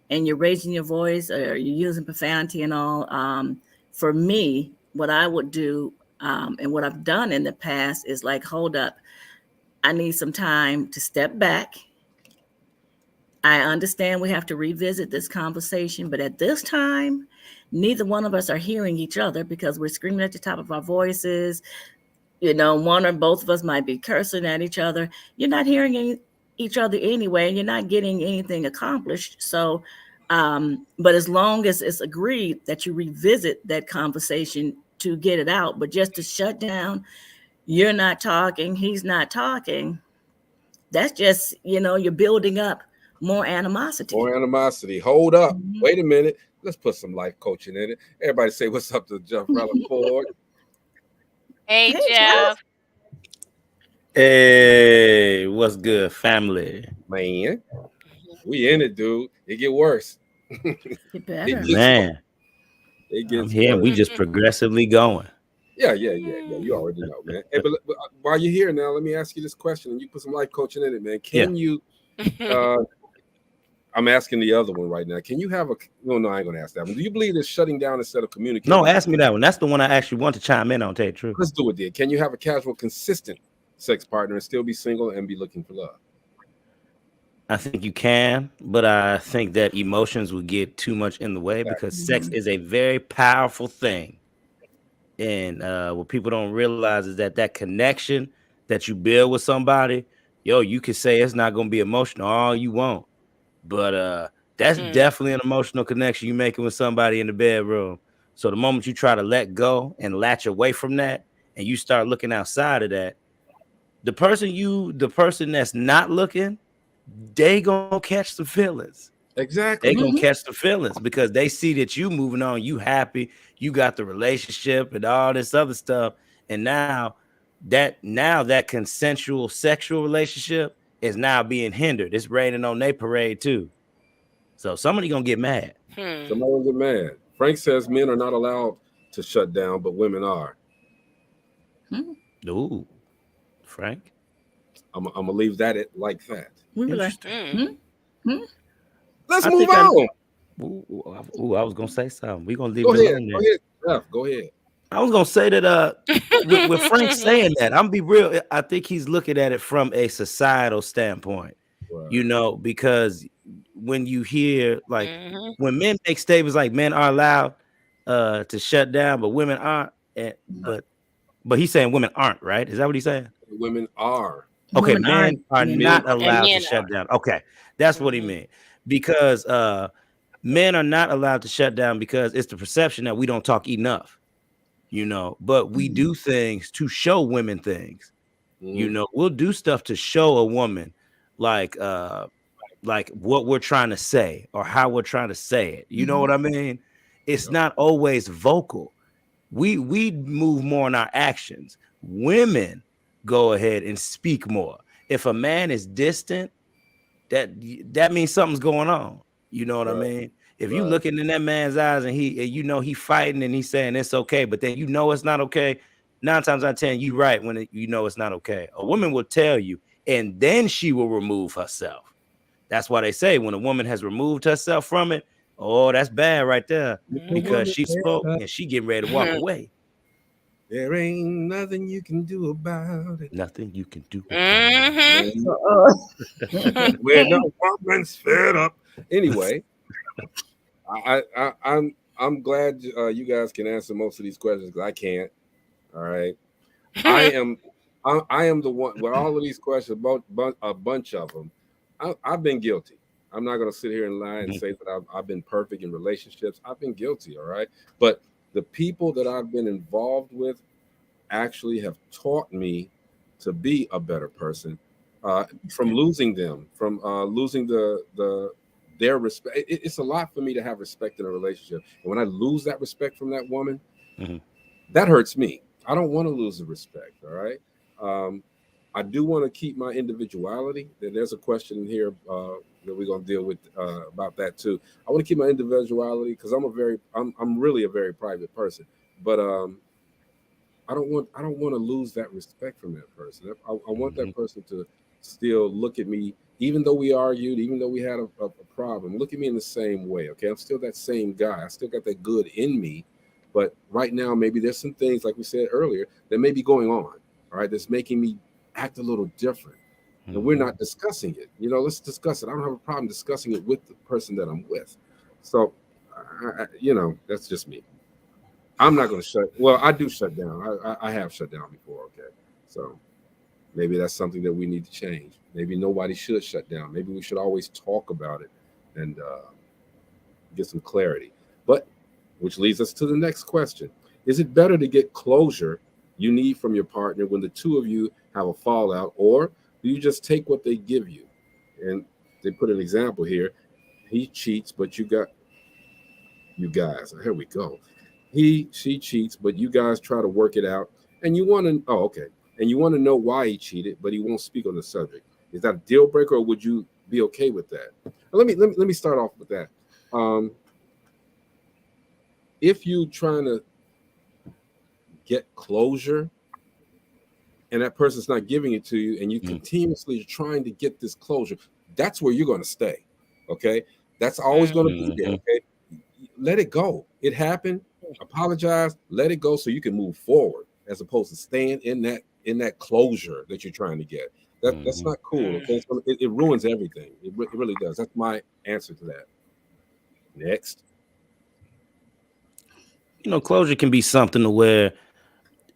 [SPEAKER 10] and you're raising your voice or you're using profanity and all. For me, what I would do and what I've done in the past is like, hold up, I need some time to step back. I understand we have to revisit this conversation, but at this time, neither one of us are hearing each other because we're screaming at the top of our voices. You know, one or both of us might be cursing at each other. You're not hearing each other anyway, and you're not getting anything accomplished. So, but as long as it's agreed that you revisit that conversation to get it out, but just to shut down, you're not talking, he's not talking, that's just, you know, you're building up more animosity.
[SPEAKER 8] More animosity. Hold up.
[SPEAKER 10] Mhm.
[SPEAKER 8] Wait a minute. Let's put some life coaching in it. Everybody say what's up to Jeff Ford.
[SPEAKER 9] Hey,
[SPEAKER 10] Hey,
[SPEAKER 9] Jeff.
[SPEAKER 3] Hey, what's good, family?
[SPEAKER 8] Man, we in it, dude. It get worse.
[SPEAKER 10] You better.
[SPEAKER 3] Man,
[SPEAKER 8] It
[SPEAKER 3] I'm
[SPEAKER 8] gets
[SPEAKER 3] here.
[SPEAKER 8] worse.
[SPEAKER 3] We just progressively going.
[SPEAKER 8] Yeah. You already know, man. Hey, but while you're here now, let me ask you this question, and you put some life coaching in it, man. Can you? I'm asking the other one right now. Can you have a? No, I ain't gonna ask that one. Do you believe that shutting down instead of communicating?
[SPEAKER 3] No, ask me that one. That's the one I actually want to chime in on. Tell you the truth.
[SPEAKER 8] Let's do it, then. Can you have a casual, consistent sex partner and still be single and be looking for love?
[SPEAKER 3] I think you can, but I think that emotions would get too much in the way because sex is a very powerful thing. And what people don't realize is that connection that you build with somebody, yo, you can say it's not going to be emotional all you want, but that's definitely an emotional connection you're making with somebody in the bedroom. So the moment you try to let go and latch away from that, and you start looking outside of that, the person that's not looking, they gonna catch the feelings.
[SPEAKER 8] Exactly.
[SPEAKER 3] They gonna catch the feelings because they see that you moving on, you happy, you got the relationship and all this other stuff, and now that consensual sexual relationship is now being hindered. It's raining on their parade too. So somebody gonna get mad.
[SPEAKER 8] Somebody will get mad. Frank says men are not allowed to shut down, but women are.
[SPEAKER 3] Ooh, Frank.
[SPEAKER 8] I'm gonna leave that like that. Let's move on.
[SPEAKER 3] Ooh, I was gonna say something. We're gonna leave
[SPEAKER 8] Go
[SPEAKER 3] it
[SPEAKER 8] ahead.
[SPEAKER 3] alone
[SPEAKER 8] Go
[SPEAKER 3] then.
[SPEAKER 8] ahead, Jeff. Go ahead.
[SPEAKER 3] I was gonna say that with Frank saying that, I'm be real. I think he's looking at it from a societal standpoint, you know, because when you hear like when men make statements like men are allowed to shut down, but women aren't, but he's saying women aren't, right? Is that what he's saying?
[SPEAKER 8] Women are.
[SPEAKER 3] Okay,
[SPEAKER 10] Women
[SPEAKER 3] men are not allowed to
[SPEAKER 9] men
[SPEAKER 3] shut down. Okay, that's what he meant. Because men are not allowed to shut down because it's the perception that we don't talk enough, you know, but we do things to show women things. You know, we'll do stuff to show a woman like what we're trying to say or how we're trying to say it. You know what I mean? It's not always vocal. We move more in our actions. Women go ahead and speak more. If a man is distant, that means something's going on. You know what I mean? If you looking in that man's eyes and he fighting and he's saying it's okay, but then it's not okay, 9 times out of 10 you right when it's not okay. A woman will tell you, and then she will remove herself. That's why they say when a woman has removed herself from it, oh, that's bad right there, because she spoke and she getting ready to walk away.
[SPEAKER 8] There ain't nothing you can do about it.
[SPEAKER 3] Nothing you can do.
[SPEAKER 8] When the woman's fed up. Anyway, I'm glad you guys can answer most of these questions because I can't. All right, I am the one with all of these questions. About a bunch of them, I've been guilty. I'm not going to sit here and lie and say that I've been perfect in relationships. I've been guilty. All right, but the people that I've been involved with actually have taught me to be a better person. From losing them, from losing their respect. It's a lot for me to have respect in a relationship. And when I lose that respect from that woman, that hurts me. I don't want to lose the respect. All right. I do want to keep my individuality. There's a question in here that we're going to deal with about that too. I want to keep my individuality because I'm really a very private person, but I don't want to lose that respect from that person. I want that person to still look at me, even though we argued, even though we had a problem, look at me in the same way. Okay. I'm still that same guy. I still got that good in me. But right now, maybe there's some things, like we said earlier, that may be going on, all right, that's making me act a little different. And we're not discussing it. Let's discuss it. I don't have a problem discussing it with the person that I'm with. So, that's just me. I'm not going to I do shut down. I have shut down before, okay? So maybe that's something that we need to change. Maybe nobody should shut down. Maybe we should always talk about it and get some clarity. But which leads us to the next question. Is it better to get closure you need from your partner when the two of you have a fallout, or do you just take what they give you? And they put an example here. He cheats, but you guys, here we go. She cheats, but you guys try to work it out. And you want to, and you want to know why he cheated, but he won't speak on the subject. Is that a deal breaker, or would you be okay with that? Let me start off with that. If you trying to get closure and that person's not giving it to you and you continuously trying to get this closure, that's where you're going to stay. Okay. That's always going to be there. Okay. Let it go. It happened. Apologize. Let it go so you can move forward as opposed to staying in that closure that you're trying to get. That's not cool. Okay. So it ruins everything. It really does. That's my answer to that. Next.
[SPEAKER 3] Closure can be something to where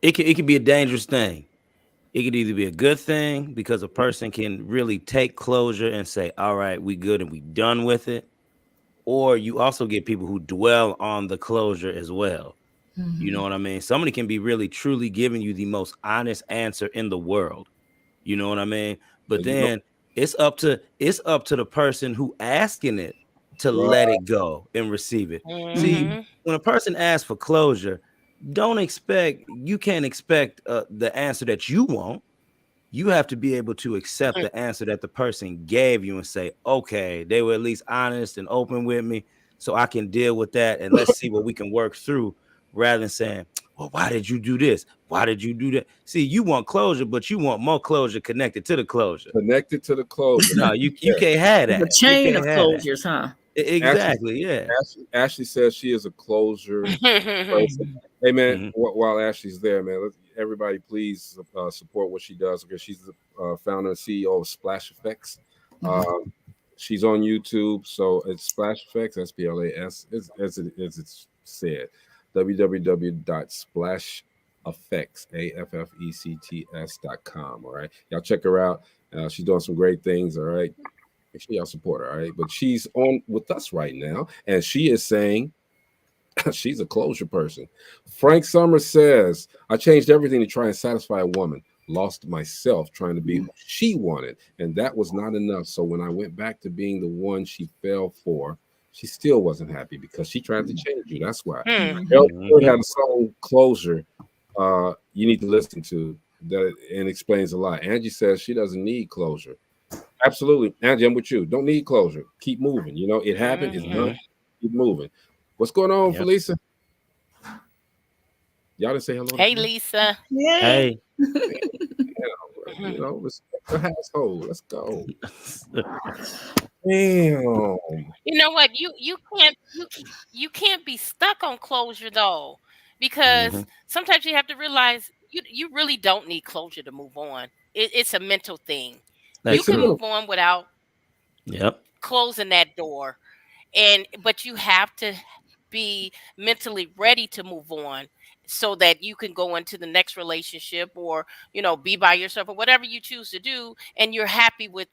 [SPEAKER 3] it can be a dangerous thing. It could either be a good thing because a person can really take closure and say, all right, we good and we done with it. Or you also get people who dwell on the closure as well. You know what I mean? Somebody can be really, truly giving you the most honest answer in the world. You know what I mean? But then it's up to the person who asking it to let it go and receive it. See, when a person asks for closure, you can't expect the answer that you want. You have to be able to accept the answer that the person gave you and say, okay, they were at least honest and open with me, so I can deal with that and let's see what we can work through, rather than saying, well, why did you do this? Why did you do that? See, you want closure, but you want more closure connected to the closure.
[SPEAKER 8] Connected to the closure.
[SPEAKER 3] No, you can't have that.
[SPEAKER 10] The chain of closures, huh?
[SPEAKER 3] Exactly.
[SPEAKER 8] Ashley says she is a closure person. Hey man, while Ashley's there, man, everybody please support what she does, because she's the founder and CEO of Splash Effects. She's on YouTube, so it's Splash Effects, SPLAS, as it's said, www.splashaffects.com. All right, y'all check her out. She's doing some great things. All right, make sure y'all support her. All right, but she's on with us right now, and she is saying she's a closure person. Frank Summers says, I changed everything to try and satisfy a woman. Lost myself trying to be who she wanted, and that was not enough. So when I went back to being the one she fell for, she still wasn't happy because she tried to change you. That's why. Elwood had a song, Closure, you need to listen to that, and explains a lot. Angie says she doesn't need closure. Absolutely, Angie, I'm with you. Don't need closure. Keep moving. It happened. It's done. keep moving. What's going on,
[SPEAKER 3] Yep.
[SPEAKER 8] Felicia? Y'all didn't say hello.
[SPEAKER 9] Hey, Lisa.
[SPEAKER 3] Hey.
[SPEAKER 8] You know, respect the household. Let's go. Damn.
[SPEAKER 9] You know what? You can't be stuck on closure though, because sometimes you have to realize you really don't need closure to move on. It's a mental thing. You
[SPEAKER 3] That's
[SPEAKER 9] can
[SPEAKER 3] true.
[SPEAKER 9] move on without
[SPEAKER 3] Yep.
[SPEAKER 9] closing that door, but you have to be mentally ready to move on so that you can go into the next relationship, or be by yourself, or whatever you choose to do, and you're happy with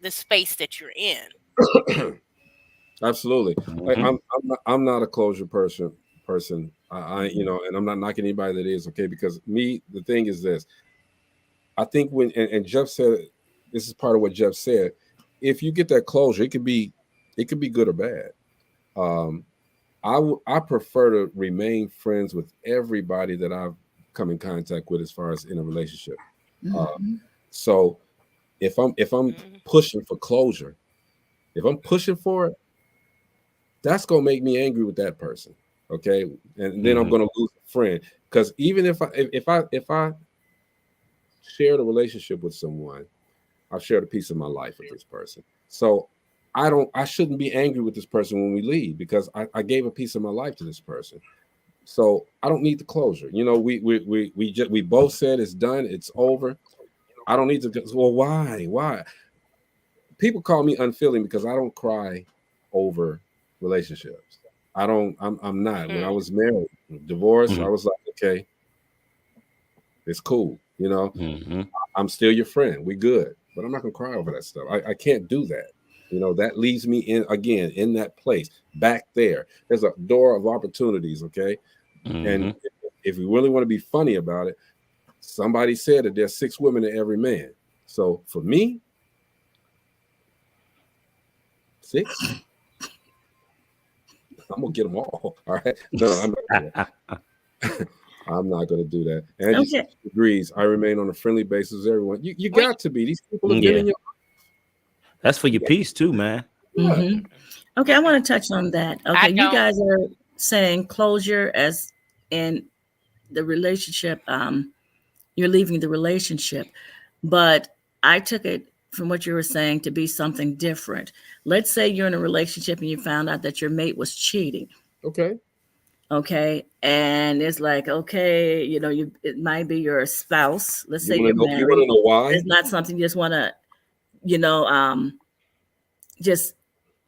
[SPEAKER 9] the space that you're in.
[SPEAKER 8] Absolutely. Like, I'm not a closure person. I and I'm not knocking anybody that is, okay, because the thing is this. I think and Jeff said, this is part of what Jeff said. If you get that closure, it could be good or bad. I prefer to remain friends with everybody that I've come in contact with as far as in a relationship. So if I'm pushing for closure, if I'm pushing for it, that's gonna make me angry with that person. Okay, and then I'm gonna lose a friend, because even if I shared a relationship with someone, I've shared a piece of my life with this person. So I shouldn't be angry with this person when we leave, because I gave a piece of my life to this person. So I don't need the closure. We both said it's done, it's over. I don't need to. Well, why? People call me unfeeling because I don't cry over relationships. I'm not. When I was married, divorced, I was like, okay, it's cool. I'm still your friend. We good, but I'm not gonna cry over that stuff. I can't do that. That leaves me in that place back there. There's a door of opportunities. Okay. And if we really want to be funny about it, somebody said that there's 6 women to every man. So for me, 6, I'm gonna get them all. All right. No, I'm not gonna do that. And
[SPEAKER 10] Okay.
[SPEAKER 8] agrees. I remain on a friendly basis with everyone. You got to be. These people have been in your life.
[SPEAKER 3] That's for your peace too, man.
[SPEAKER 10] Okay, I want to touch on that. Okay, you
[SPEAKER 9] don't.
[SPEAKER 10] guys are saying closure as in the relationship. You're leaving the relationship, but I took it from what you were saying to be something different. Let's say you're in a relationship and you found out that your mate was cheating. Okay. And it's like, okay, it might be your spouse. Let's say you're married.
[SPEAKER 8] You want to know why?
[SPEAKER 10] It's not something you just want to, just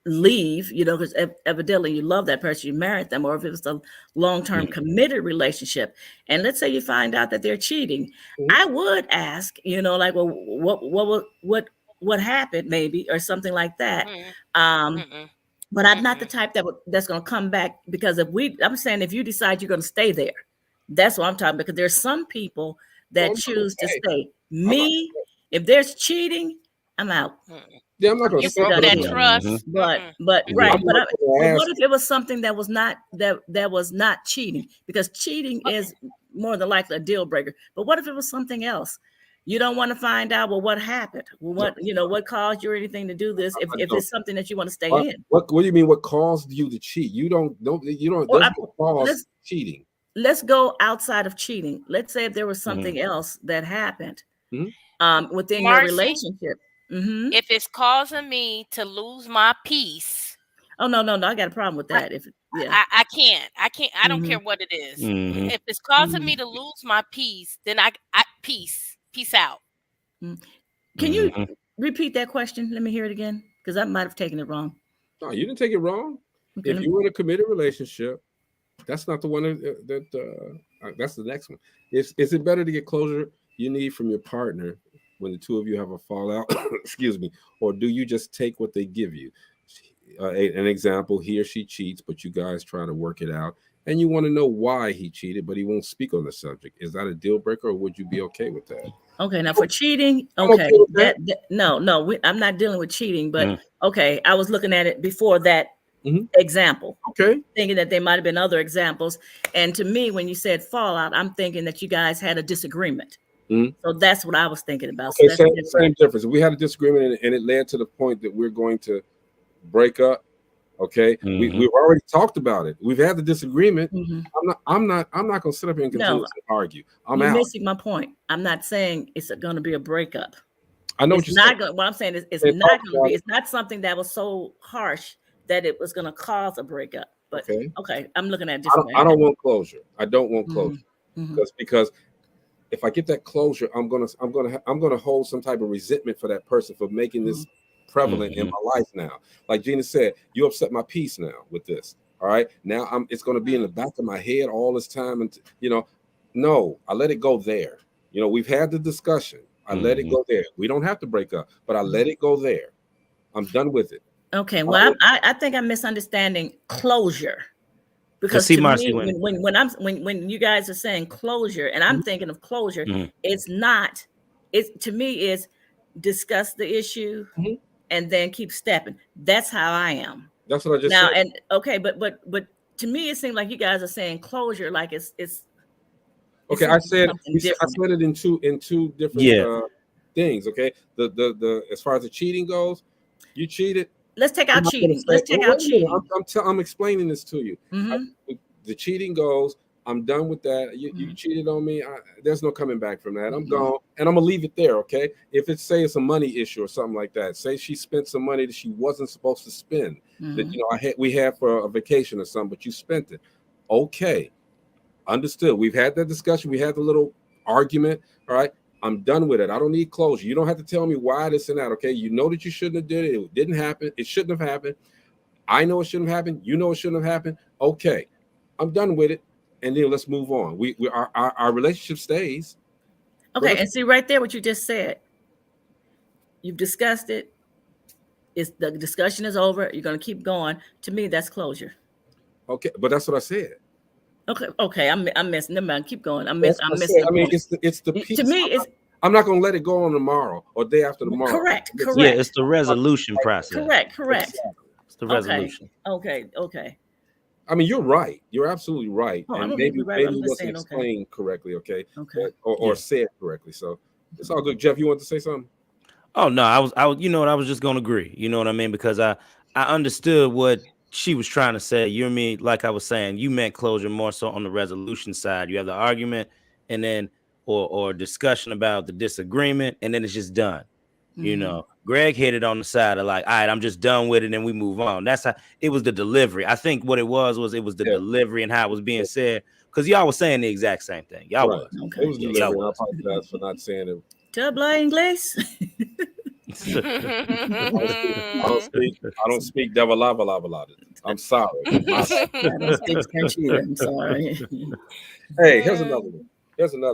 [SPEAKER 10] leave, because evidently you love that person, you married them, or if it was a long-term committed relationship, and let's say you find out that they're cheating, I would ask, like, well, what happened, maybe, or something like that. But I'm not the type that's going to come back, because I'm saying, if you decide you're going to stay there, that's what I'm talking about, because there's some people that choose to stay. Me, if there's cheating, I'm out.
[SPEAKER 8] Yeah, I'm not going to
[SPEAKER 9] stop that trust.
[SPEAKER 10] But right. But what if it was something that was not that was not cheating? Because cheating is more than likely a deal breaker. But what if it was something else? You don't want to find out, well, what happened? Well, what caused you or anything to do this? If it's something that you want to stay in.
[SPEAKER 8] What do you mean? What caused you to cheat? You don't cause cheating.
[SPEAKER 10] Let's go outside of cheating. Let's say if there was something else that happened within your relationship.
[SPEAKER 9] If it's causing me to lose my peace.
[SPEAKER 10] Oh, no, I got a problem with that.
[SPEAKER 9] I can't. I don't care what it is. If it's causing me to lose my peace, then I peace out.
[SPEAKER 10] Can you repeat that question? Let me hear it again, because I might have taken it wrong.
[SPEAKER 8] No, you didn't take it wrong. Okay. If you were in a committed relationship, that's not the one that's the next one. Is it better to get closure you need from your partner when the two of you have a fallout, excuse me, or do you just take what they give you? An example, he or she cheats, but you guys try to work it out, and you want to know why he cheated, but he won't speak on the subject. Is that a deal breaker, or would you be okay with that?
[SPEAKER 10] Okay, now for cheating, okay, I'm not dealing with cheating, but okay, I was looking at it before that example.
[SPEAKER 8] Okay,
[SPEAKER 10] thinking that there might have been other examples, and to me, when you said fallout, I'm thinking that you guys had a disagreement. So that's what I was thinking about.
[SPEAKER 8] Okay,
[SPEAKER 10] so
[SPEAKER 8] same difference. We had a disagreement, and it led to the point that we're going to break up. Okay, we've already talked about it. We've had the disagreement.
[SPEAKER 10] Mm-hmm.
[SPEAKER 8] I'm not gonna sit up here and continue to argue.
[SPEAKER 10] You're missing my point. I'm not saying it's going to be a breakup.
[SPEAKER 8] I know
[SPEAKER 10] it's not going. What I'm saying is, it's not going to be. It's not something that was so harsh that it was going to cause a breakup. But okay, I'm looking at it differently.
[SPEAKER 8] I don't want closure. I don't want closure because if I get that closure, I'm gonna hold some type of resentment for that person for making this prevalent in my life now. Like Gina said, you upset my peace now with this. All right, now it's going to be in the back of my head all this time, and no, I let it go there. We've had the discussion. I let it go there. We don't have to break up, but I let it go there. I'm done with it.
[SPEAKER 10] Okay, well, I think I'm misunderstanding closure. Because to me, when you guys are saying closure, and I'm thinking of closure, it's not. To me, it's discuss the issue and then keep stepping. That's how I am.
[SPEAKER 8] That's what I just said.
[SPEAKER 10] And okay, but to me, it seems like you guys are saying closure, like it's.
[SPEAKER 8] Okay, I said it in two different things. Okay, the as far as the cheating goes, you cheated.
[SPEAKER 10] Let's take out cheating. Let's take out cheating.
[SPEAKER 8] I'm explaining this to you. The cheating goes. I'm done with that. You cheated on me. There's no coming back from that. I'm gone, and I'm gonna leave it there. Okay. If it's a money issue or something like that, say she spent some money that she wasn't supposed to spend. That we had for a vacation or something, but you spent it. Okay, understood. We've had that discussion. We had the little argument. All right. I'm done with it. I don't need closure. You don't have to tell me why this and that. Okay. You know that you shouldn't have did it. It didn't happen. It shouldn't have happened. I know it shouldn't have happened. You know it shouldn't have happened. Okay. I'm done with it. And then let's move on. Our relationship stays.
[SPEAKER 10] Okay. And see right there what you just said. You've discussed it. The discussion is over. You're going to keep going. To me, that's closure.
[SPEAKER 8] Okay. But that's what I said.
[SPEAKER 10] Okay. I'm missing. Never mind. Keep going. I'm missing.
[SPEAKER 8] I mean, it's the piece.
[SPEAKER 10] To me,
[SPEAKER 8] I'm not going to let it go on tomorrow or day after tomorrow.
[SPEAKER 10] Correct.
[SPEAKER 3] Yeah, it's the resolution process.
[SPEAKER 10] Correct.
[SPEAKER 3] Exactly. It's the resolution.
[SPEAKER 10] Okay.
[SPEAKER 8] I mean, you're right. You're absolutely right. And maybe it wasn't explained correctly, okay? Or said correctly. So it's all good. Jeff, you want to say something?
[SPEAKER 3] Oh no, I was I was just gonna agree. You know what I mean? Because I understood what she was trying to say. You and me, like I was saying, you meant closure more so on the resolution side. You have the argument and then or discussion about the disagreement, and then it's just done. Greg hit it on the side of like, all right, I'm just done with it, and we move on. That's how it was. The delivery. I think what it was the delivery and how it was being said, because y'all was saying the exact same thing. Y'all was.
[SPEAKER 8] Okay. It was delivery. I apologize for not saying it.
[SPEAKER 10] Te habla inglés?
[SPEAKER 8] I don't speak devil lava. I'm sorry.
[SPEAKER 10] I don't speak French either. I'm sorry.
[SPEAKER 8] Hey, here's another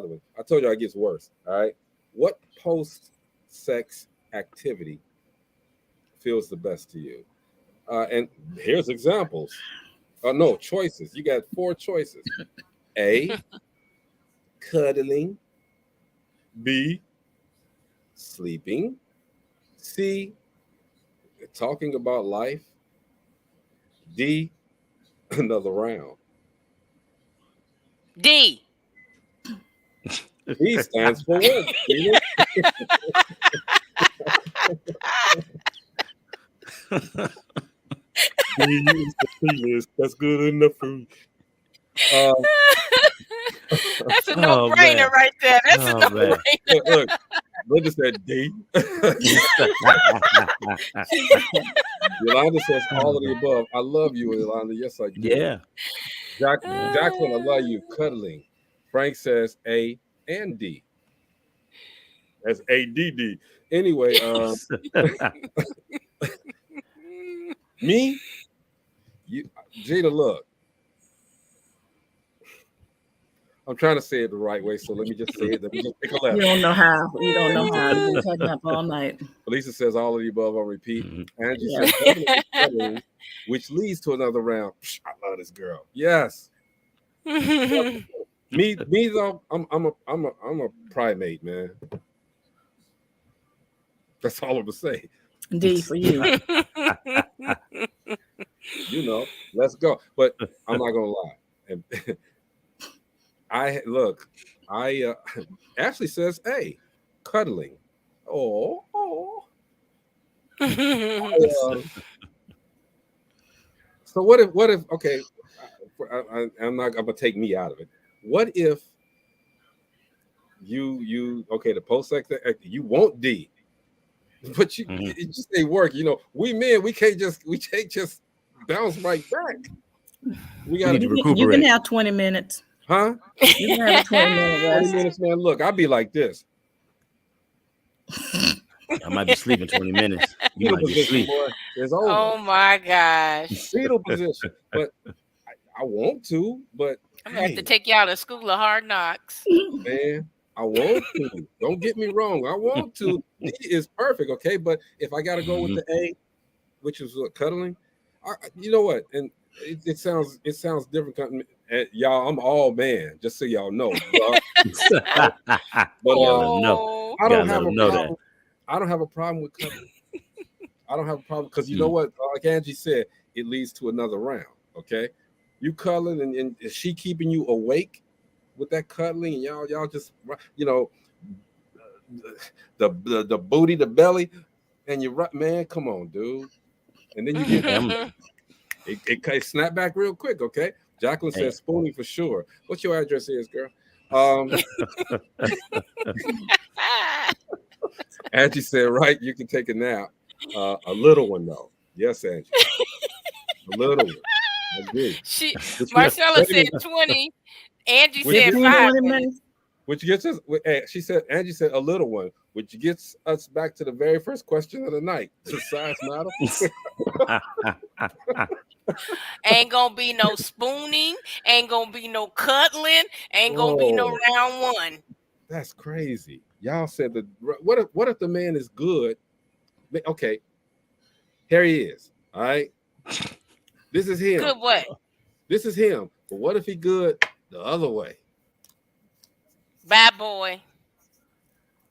[SPEAKER 8] one. I told you it gets worse. All right. What post-sex activity feels the best to you? And here's examples. No, choices. You got 4 choices. A, cuddling. B, sleeping. C, talking about life. D, another round.
[SPEAKER 9] D.
[SPEAKER 8] D stands for what? That's good enough for me.
[SPEAKER 9] That's a no-brainer right there. That's a no-brainer.
[SPEAKER 8] Look, Linda said D. Yolanda says all of the above. I love you, Yolanda. Yes, I do.
[SPEAKER 3] Yeah.
[SPEAKER 8] Jacqueline, I love you. Cuddling. Frank says A and D. That's ADD. Anyway, me, Jada, look. I'm trying to say it the right way, so let me just say it. Let me just pick a left.
[SPEAKER 10] You don't know how. You've been cutting up all night.
[SPEAKER 8] Lisa says all of the above on repeat. Angie says, which leads to another round. I love this girl. Yes. me though, I'm a primate, man. That's all I'm gonna say.
[SPEAKER 10] D for you.
[SPEAKER 8] Let's go. But I'm not gonna lie. And Ashley says, "Hey, cuddling." So what if okay, I'm not gonna take me out of it. What if you okay, the post-sex you want D, but it just ain't work. We men, we can't just bounce right back. We got
[SPEAKER 3] need to
[SPEAKER 10] You
[SPEAKER 3] recuperate.
[SPEAKER 10] can have 20 minutes.
[SPEAKER 8] Huh?
[SPEAKER 10] You can have a 20-minute
[SPEAKER 8] 20
[SPEAKER 10] rest.
[SPEAKER 8] minutes, man. Look, I'll be like this.
[SPEAKER 3] I might be sleeping 20 minutes. You
[SPEAKER 8] Fetal
[SPEAKER 3] might be
[SPEAKER 8] position,
[SPEAKER 3] asleep.
[SPEAKER 8] boy. It's over.
[SPEAKER 9] Oh my gosh.
[SPEAKER 8] Fetal position. But I want to, but
[SPEAKER 9] I'm gonna have to take you out of School of Hard Knocks.
[SPEAKER 8] man, I want to. Don't get me wrong. I want to. D is perfect, okay? But if I got to go with the A, which is cuddling, you know what? And it sounds different. Y'all, I'm all man, just so y'all know. But
[SPEAKER 3] no,
[SPEAKER 8] I don't have a
[SPEAKER 3] know
[SPEAKER 8] problem.
[SPEAKER 3] that.
[SPEAKER 8] I don't have a problem with cuddling. I don't have a problem because you know what? Like Angie said, it leads to another round. Okay, you cuddling and is she keeping you awake with that cuddling? And y'all just the booty, the belly, and you're right, man. Come on, dude. And then you get it snap back real quick. Okay, Jacqueline says spooning for sure. What's your address is, girl? Angie said, right, you can take a nap. A little one, though. Yes, Angie. A little one. I agree.
[SPEAKER 9] Marcella said 20. Angie said 5 minutes.
[SPEAKER 8] Which gets us, Angie said a little one, which gets us back to the very first question of the night. Does size matter?
[SPEAKER 9] Ain't gonna be no spooning, ain't gonna be no cuddling, ain't gonna be no round one.
[SPEAKER 8] That's crazy. Y'all said that. What if the man is good? Okay, here he is. All right, this is him.
[SPEAKER 9] Good what?
[SPEAKER 8] This is him. But what if he good the other way?
[SPEAKER 9] Bad boy.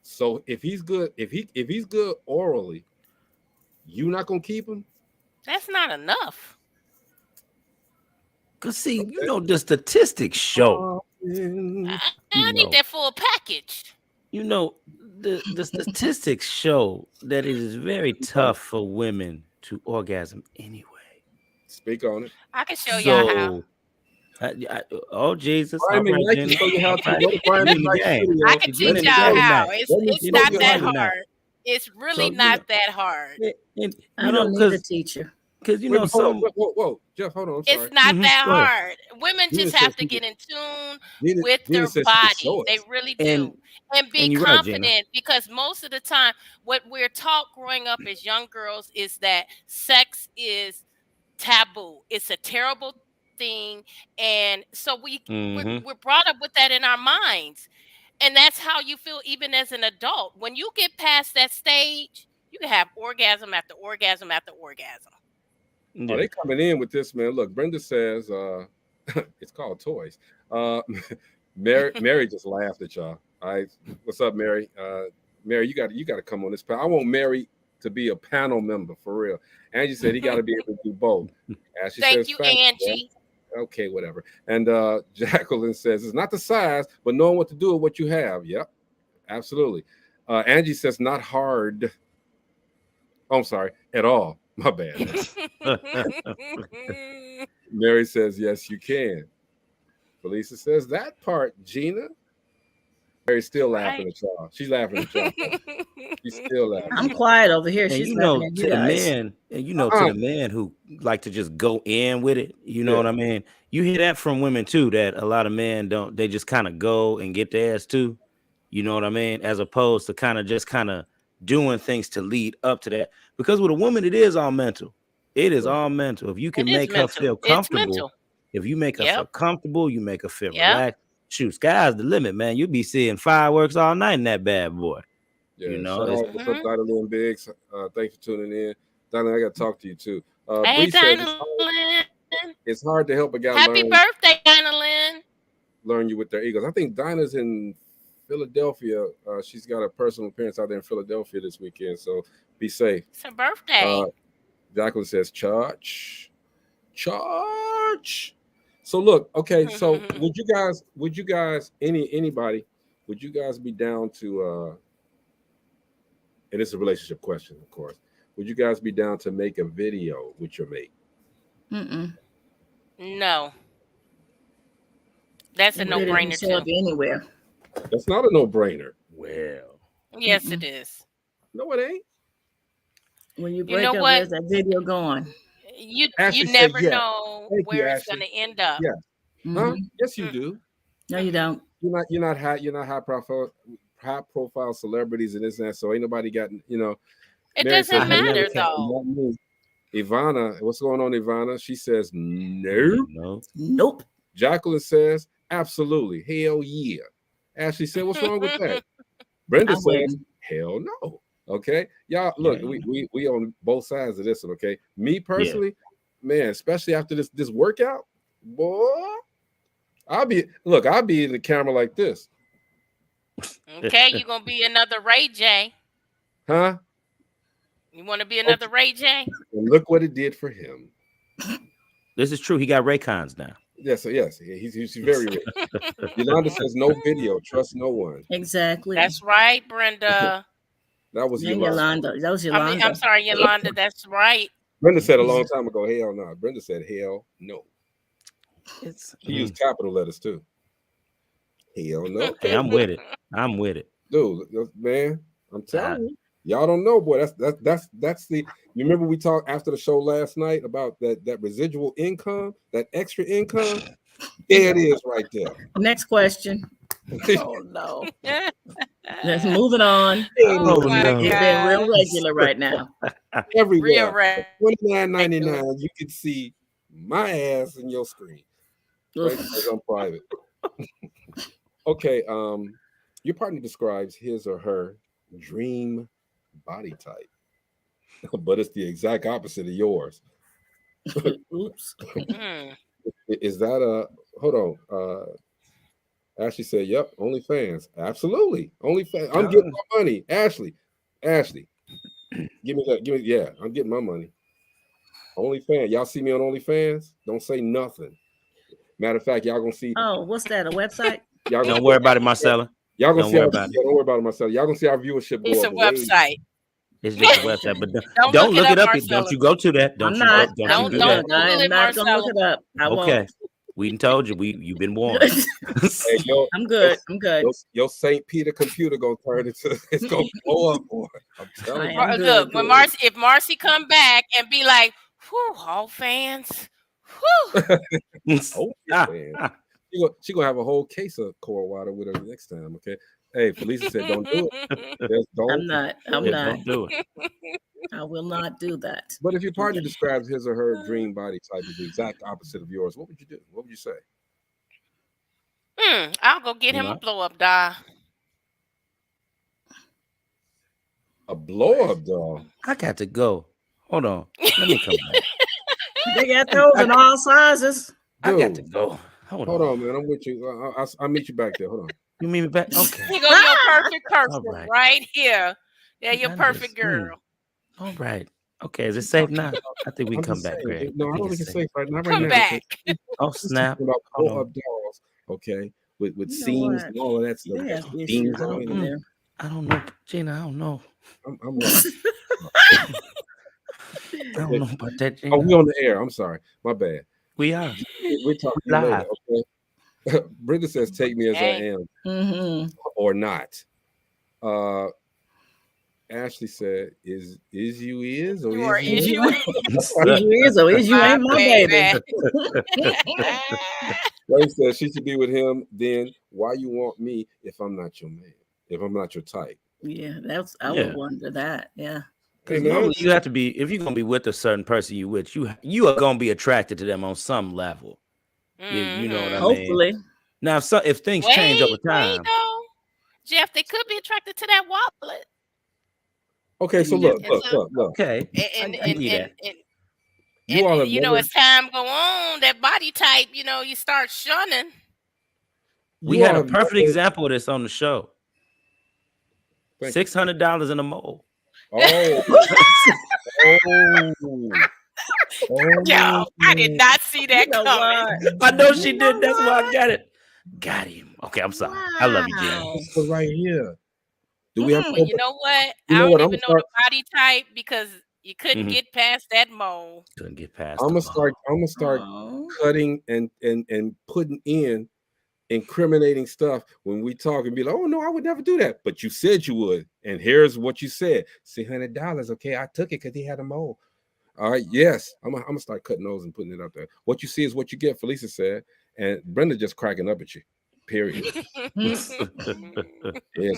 [SPEAKER 8] So if he's good, if he's good orally, you not gonna keep him?
[SPEAKER 9] That's not enough.
[SPEAKER 3] Cause see, the statistics show.
[SPEAKER 9] I need that full package.
[SPEAKER 3] The statistics show that it is very tough for women to orgasm anyway.
[SPEAKER 8] Speak on it.
[SPEAKER 9] I can show y'all
[SPEAKER 3] how. Oh Jesus!
[SPEAKER 8] I can teach y'all how.
[SPEAKER 9] It's not that hard. It's really not that hard.
[SPEAKER 10] I don't need a teacher.
[SPEAKER 3] Because
[SPEAKER 8] whoa, Jeff, hold on. I'm sorry.
[SPEAKER 9] It's not that hard. Women just have to get in tune with their body. They really do. And be confident, right, because most of the time, what we're taught growing up as young girls is that sex is taboo. It's a terrible thing. And so we're brought up with that in our minds. And that's how you feel even as an adult. When you get past that stage, you can have orgasm after orgasm after orgasm.
[SPEAKER 8] Oh, they coming in with this, man. Look, Brenda says it's called toys. Mary just laughed at y'all. All right, what's up, Mary? Mary, you got to come on this panel. I want Mary to be a panel member for real. Angie said he got to be able to do both.
[SPEAKER 9] Thank you, Angie.
[SPEAKER 8] Yeah. Okay, whatever. And Jacqueline says it's not the size, but knowing what to do with what you have. Yep, absolutely. Angie says not hard. Oh, I'm sorry, at all. My bad. Mary says, yes, you can. Felisa says that part, Gina. Mary's still laughing at y'all. She's laughing at y'all. She's still laughing.
[SPEAKER 10] I'm quiet over here.
[SPEAKER 3] And
[SPEAKER 10] She's laughing at you guys.
[SPEAKER 3] To the men who like to just go in with it, you know what I mean? You hear that from women too, that a lot of men don't, they just kind of go and get their ass too. You know what I mean? As opposed to kind of doing things to lead up to that. Because with a woman, it is all mental. It is all mental. If you can make her feel comfortable, if you make her feel comfortable, you make her feel relaxed. Shoot, sky's the limit, man. You'll be seeing fireworks all night in that bad boy.
[SPEAKER 8] Yeah, what's up, Dinah Biggs? Thanks for tuning in. Dinah, I got to talk to you too.
[SPEAKER 9] Hey, Dinah.
[SPEAKER 8] It's hard to help a guy
[SPEAKER 9] Happy birthday, Dinah Lynn.
[SPEAKER 8] Learn you with their egos. I think Dinah's in Philadelphia. She's got a personal appearance out there in Philadelphia this weekend, so be safe.
[SPEAKER 9] It's her birthday.
[SPEAKER 8] Jacqueline says charge. So look, okay. So would you guys, anybody, would you guys be down to? And it's a relationship question, of course. Would you guys be down to make a video with your mate?
[SPEAKER 10] Mm-mm.
[SPEAKER 9] No, that's a
[SPEAKER 10] It really doesn't
[SPEAKER 9] no-brainer
[SPEAKER 10] show up
[SPEAKER 9] too.
[SPEAKER 10] anywhere.
[SPEAKER 8] That's not a no-brainer.
[SPEAKER 3] Well,
[SPEAKER 9] Yes,
[SPEAKER 10] Mm-mm.
[SPEAKER 9] it is.
[SPEAKER 8] No, it ain't.
[SPEAKER 10] When you
[SPEAKER 9] You
[SPEAKER 10] break
[SPEAKER 9] know
[SPEAKER 10] up,
[SPEAKER 9] what?
[SPEAKER 10] where's that video going?
[SPEAKER 9] You
[SPEAKER 8] Ashley said
[SPEAKER 9] never
[SPEAKER 8] yes.
[SPEAKER 9] know
[SPEAKER 8] Thank you,
[SPEAKER 9] where it's
[SPEAKER 8] Ashley.
[SPEAKER 9] gonna end up.
[SPEAKER 8] Yes. Huh?
[SPEAKER 10] Mm-hmm.
[SPEAKER 8] Yes, you
[SPEAKER 9] Mm.
[SPEAKER 8] do.
[SPEAKER 10] No, you don't.
[SPEAKER 8] You're not high profile celebrities and this and that. So ain't nobody got
[SPEAKER 9] It
[SPEAKER 8] Mary says
[SPEAKER 3] I
[SPEAKER 9] doesn't
[SPEAKER 3] have never
[SPEAKER 9] matter
[SPEAKER 3] came.
[SPEAKER 9] though.
[SPEAKER 8] not me. Ivana, what's going on, Ivana? She says no.
[SPEAKER 3] No.
[SPEAKER 10] Nope.
[SPEAKER 8] Jacqueline says absolutely. Hell yeah. Ashley said, what's wrong with that? Brenda
[SPEAKER 10] I
[SPEAKER 8] says,
[SPEAKER 10] wouldn't.
[SPEAKER 8] hell no. Okay. Y'all look,
[SPEAKER 3] Yeah.
[SPEAKER 8] we on both sides of this one, okay? Me
[SPEAKER 3] Yeah.
[SPEAKER 8] personally, man, especially after this workout, boy, I'll be in the camera like this.
[SPEAKER 9] Okay, you gonna be another Ray J.
[SPEAKER 8] Huh?
[SPEAKER 9] You want to be another Ray J?
[SPEAKER 8] And look what it did for him.
[SPEAKER 3] This is true. He got Raycons now.
[SPEAKER 8] Yes, he's very rich. Yolanda says no video, trust no one.
[SPEAKER 10] Exactly.
[SPEAKER 9] That's right, Brenda.
[SPEAKER 8] That was
[SPEAKER 10] And
[SPEAKER 8] Yolanda.
[SPEAKER 10] Yolanda. That was
[SPEAKER 9] I mean,
[SPEAKER 10] Yolanda.
[SPEAKER 9] I'm sorry, Yolanda. That's right.
[SPEAKER 8] Brenda said a long time ago, hell no. Brenda said hell no.
[SPEAKER 3] It's
[SPEAKER 8] She used capital letters too. Hell no.
[SPEAKER 3] Hey, I'm with it. I'm with it.
[SPEAKER 8] Dude, man, I'm telling you. Y'all don't know, boy. That's the. You remember we talked after the show last night about that residual income, that extra income. There it is, right there.
[SPEAKER 10] Next question.
[SPEAKER 3] Oh no.
[SPEAKER 10] Let's move it on.
[SPEAKER 9] Oh my
[SPEAKER 3] no.
[SPEAKER 10] It's been real
[SPEAKER 9] God.
[SPEAKER 10] regular right now.
[SPEAKER 8] Everywhere.
[SPEAKER 9] Real Ray.
[SPEAKER 8] $29.99. You can see my ass in your screen. Right? Because I'm private. Okay. Your partner describes his or her dream body type, but it's the exact opposite of yours.
[SPEAKER 10] Oops.
[SPEAKER 9] Mm.
[SPEAKER 8] Is that a hold on? Ashley said, "Yep, OnlyFans, absolutely, OnlyFans. I'm getting my money, Ashley. Give me that. Yeah, I'm getting my money. OnlyFans. Y'all see me on OnlyFans? Don't say nothing. Matter of fact, y'all gonna see.
[SPEAKER 10] Oh, what's that? A website?
[SPEAKER 8] Y'all
[SPEAKER 3] Don't worry about it, Marcella.
[SPEAKER 8] Y'all gonna
[SPEAKER 3] Don't
[SPEAKER 8] see.
[SPEAKER 3] worry about it.
[SPEAKER 8] Don't worry about it, Marcella. Y'all gonna see our viewership go
[SPEAKER 9] It's a
[SPEAKER 8] up. way-
[SPEAKER 9] website.
[SPEAKER 3] It's just a website, but
[SPEAKER 9] Don't
[SPEAKER 3] don't
[SPEAKER 9] look
[SPEAKER 3] look
[SPEAKER 9] it
[SPEAKER 3] it
[SPEAKER 9] up,
[SPEAKER 3] up.
[SPEAKER 9] Marcella.
[SPEAKER 3] Don't you go to that. Don't
[SPEAKER 10] I'm
[SPEAKER 3] you
[SPEAKER 10] not.
[SPEAKER 3] go, don't
[SPEAKER 10] I'm
[SPEAKER 3] you do
[SPEAKER 10] good.
[SPEAKER 3] that.
[SPEAKER 10] I
[SPEAKER 9] Google
[SPEAKER 10] am
[SPEAKER 9] it,
[SPEAKER 10] not gonna look
[SPEAKER 9] Marcella.
[SPEAKER 10] it up. I
[SPEAKER 3] Okay.
[SPEAKER 10] won't.
[SPEAKER 3] We done told you. You've been warned.
[SPEAKER 8] Hey,
[SPEAKER 10] I'm good. I'm good.
[SPEAKER 8] Your St. Peter computer gonna turn into. It's gonna blow up, boy. I'm telling
[SPEAKER 10] I
[SPEAKER 8] you.
[SPEAKER 10] am good.
[SPEAKER 9] Look, when if Marcy come back and be like, "Whew, all fans, whew."
[SPEAKER 8] Oh, man. She gonna have a whole case of core water with her next time. Okay. Hey, Felicia said, "Don't do it."
[SPEAKER 10] I'm not. I'm
[SPEAKER 3] Yeah,
[SPEAKER 10] not.
[SPEAKER 3] don't do it.
[SPEAKER 10] I will not do that.
[SPEAKER 8] But if your partner describes his or her dream body type as the exact opposite of yours, what would you do? What would you say?
[SPEAKER 9] I'll go get him a blow up doll.
[SPEAKER 8] A blow up doll.
[SPEAKER 3] I got to go. Hold on. Let me come back.
[SPEAKER 10] They got those in all sizes.
[SPEAKER 3] I got to
[SPEAKER 8] Dude,
[SPEAKER 3] go. Hold
[SPEAKER 8] on, man. I'm with you. I'll meet you back there. Hold on.
[SPEAKER 3] You meet me back? Okay.
[SPEAKER 9] Here go your perfect person
[SPEAKER 3] All right.
[SPEAKER 9] right here. Yeah, your
[SPEAKER 3] I'm
[SPEAKER 9] perfect
[SPEAKER 3] just-
[SPEAKER 9] girl.
[SPEAKER 3] All right. Okay. Is it safe now? I think we
[SPEAKER 8] I'm
[SPEAKER 3] can come
[SPEAKER 8] just
[SPEAKER 3] back,
[SPEAKER 8] saying,
[SPEAKER 3] Greg.
[SPEAKER 8] No, I don't think it's safe right now. Not right
[SPEAKER 9] Come
[SPEAKER 8] now.
[SPEAKER 9] back.
[SPEAKER 3] Oh,
[SPEAKER 8] We're
[SPEAKER 3] snap.
[SPEAKER 8] talking about
[SPEAKER 3] Hold
[SPEAKER 8] blow
[SPEAKER 3] on.
[SPEAKER 8] up dolls, okay, with
[SPEAKER 10] You know
[SPEAKER 8] seams
[SPEAKER 10] what?
[SPEAKER 8] and all of that stuff.
[SPEAKER 10] They have
[SPEAKER 8] Beams
[SPEAKER 10] issues
[SPEAKER 8] on
[SPEAKER 10] over
[SPEAKER 8] it.
[SPEAKER 10] there.
[SPEAKER 3] I don't know. Gina, I don't know.
[SPEAKER 8] I'm right.
[SPEAKER 3] I don't know about that, Gina.
[SPEAKER 8] Oh, we on the air. I'm sorry. My bad.
[SPEAKER 3] We are.
[SPEAKER 8] We're talking
[SPEAKER 3] Live.
[SPEAKER 8] later, okay? Brenda says, "Take me as I
[SPEAKER 9] Hey.
[SPEAKER 8] am
[SPEAKER 10] Mm-hmm.
[SPEAKER 8] or not." Ashley said, "Is you is or
[SPEAKER 9] Or
[SPEAKER 8] is
[SPEAKER 9] is
[SPEAKER 8] you?"
[SPEAKER 9] you?
[SPEAKER 10] Is you is or is you ain't my baby.
[SPEAKER 8] Ray says she should be with him. Then why you want me if I'm not your man? If I'm not your type?
[SPEAKER 10] Yeah, that's I
[SPEAKER 3] Yeah.
[SPEAKER 10] would wonder that. Yeah.
[SPEAKER 8] Hey,
[SPEAKER 3] Because
[SPEAKER 8] man.
[SPEAKER 3] normally you have to be, if you're gonna be with a certain person you with, you are gonna be attracted to them on some level. You know what I mean?
[SPEAKER 10] Hopefully.
[SPEAKER 3] Now, if things change over
[SPEAKER 9] Wait,
[SPEAKER 3] time,
[SPEAKER 9] though. Jeff, they could be attracted to that wallet.
[SPEAKER 8] Okay, so
[SPEAKER 3] Yeah.
[SPEAKER 8] look.
[SPEAKER 3] okay,
[SPEAKER 9] And
[SPEAKER 3] I give that.
[SPEAKER 8] You all have
[SPEAKER 9] you know,
[SPEAKER 8] never-
[SPEAKER 9] as time go on, that body type, you know, you start shunning.
[SPEAKER 3] We
[SPEAKER 8] You
[SPEAKER 3] had
[SPEAKER 8] all
[SPEAKER 3] a
[SPEAKER 8] have
[SPEAKER 3] perfect
[SPEAKER 8] never-
[SPEAKER 3] example of this on the show.
[SPEAKER 8] Thank you.
[SPEAKER 3] $600 in a mole.
[SPEAKER 8] Oh.
[SPEAKER 9] Yo, I did not see that
[SPEAKER 10] You know
[SPEAKER 9] coming.
[SPEAKER 3] I know she did. That's why I got it. Got him. Okay, I'm sorry. I love you, Gina.
[SPEAKER 10] Wow.
[SPEAKER 8] Right here. Do we have?
[SPEAKER 9] But you know what?
[SPEAKER 8] You
[SPEAKER 9] I
[SPEAKER 8] know
[SPEAKER 9] don't
[SPEAKER 8] what, I'm
[SPEAKER 9] even know
[SPEAKER 8] gonna
[SPEAKER 9] the body type because You couldn't
[SPEAKER 3] Mhm.
[SPEAKER 9] get past that mole.
[SPEAKER 3] Couldn't get past
[SPEAKER 8] I'm
[SPEAKER 3] the
[SPEAKER 8] gonna
[SPEAKER 3] ball.
[SPEAKER 8] start
[SPEAKER 10] Oh.
[SPEAKER 8] cutting and putting in incriminating stuff when we talk and be like, oh no, I would never do that. But you said you would. And here's what you said. $600. Okay, I took it because he had a mole. All right, yes. I'm gonna start cutting those and putting it up there. What you see is what you get, Felicia said. And Brenda just cracking up at you. Period. Here's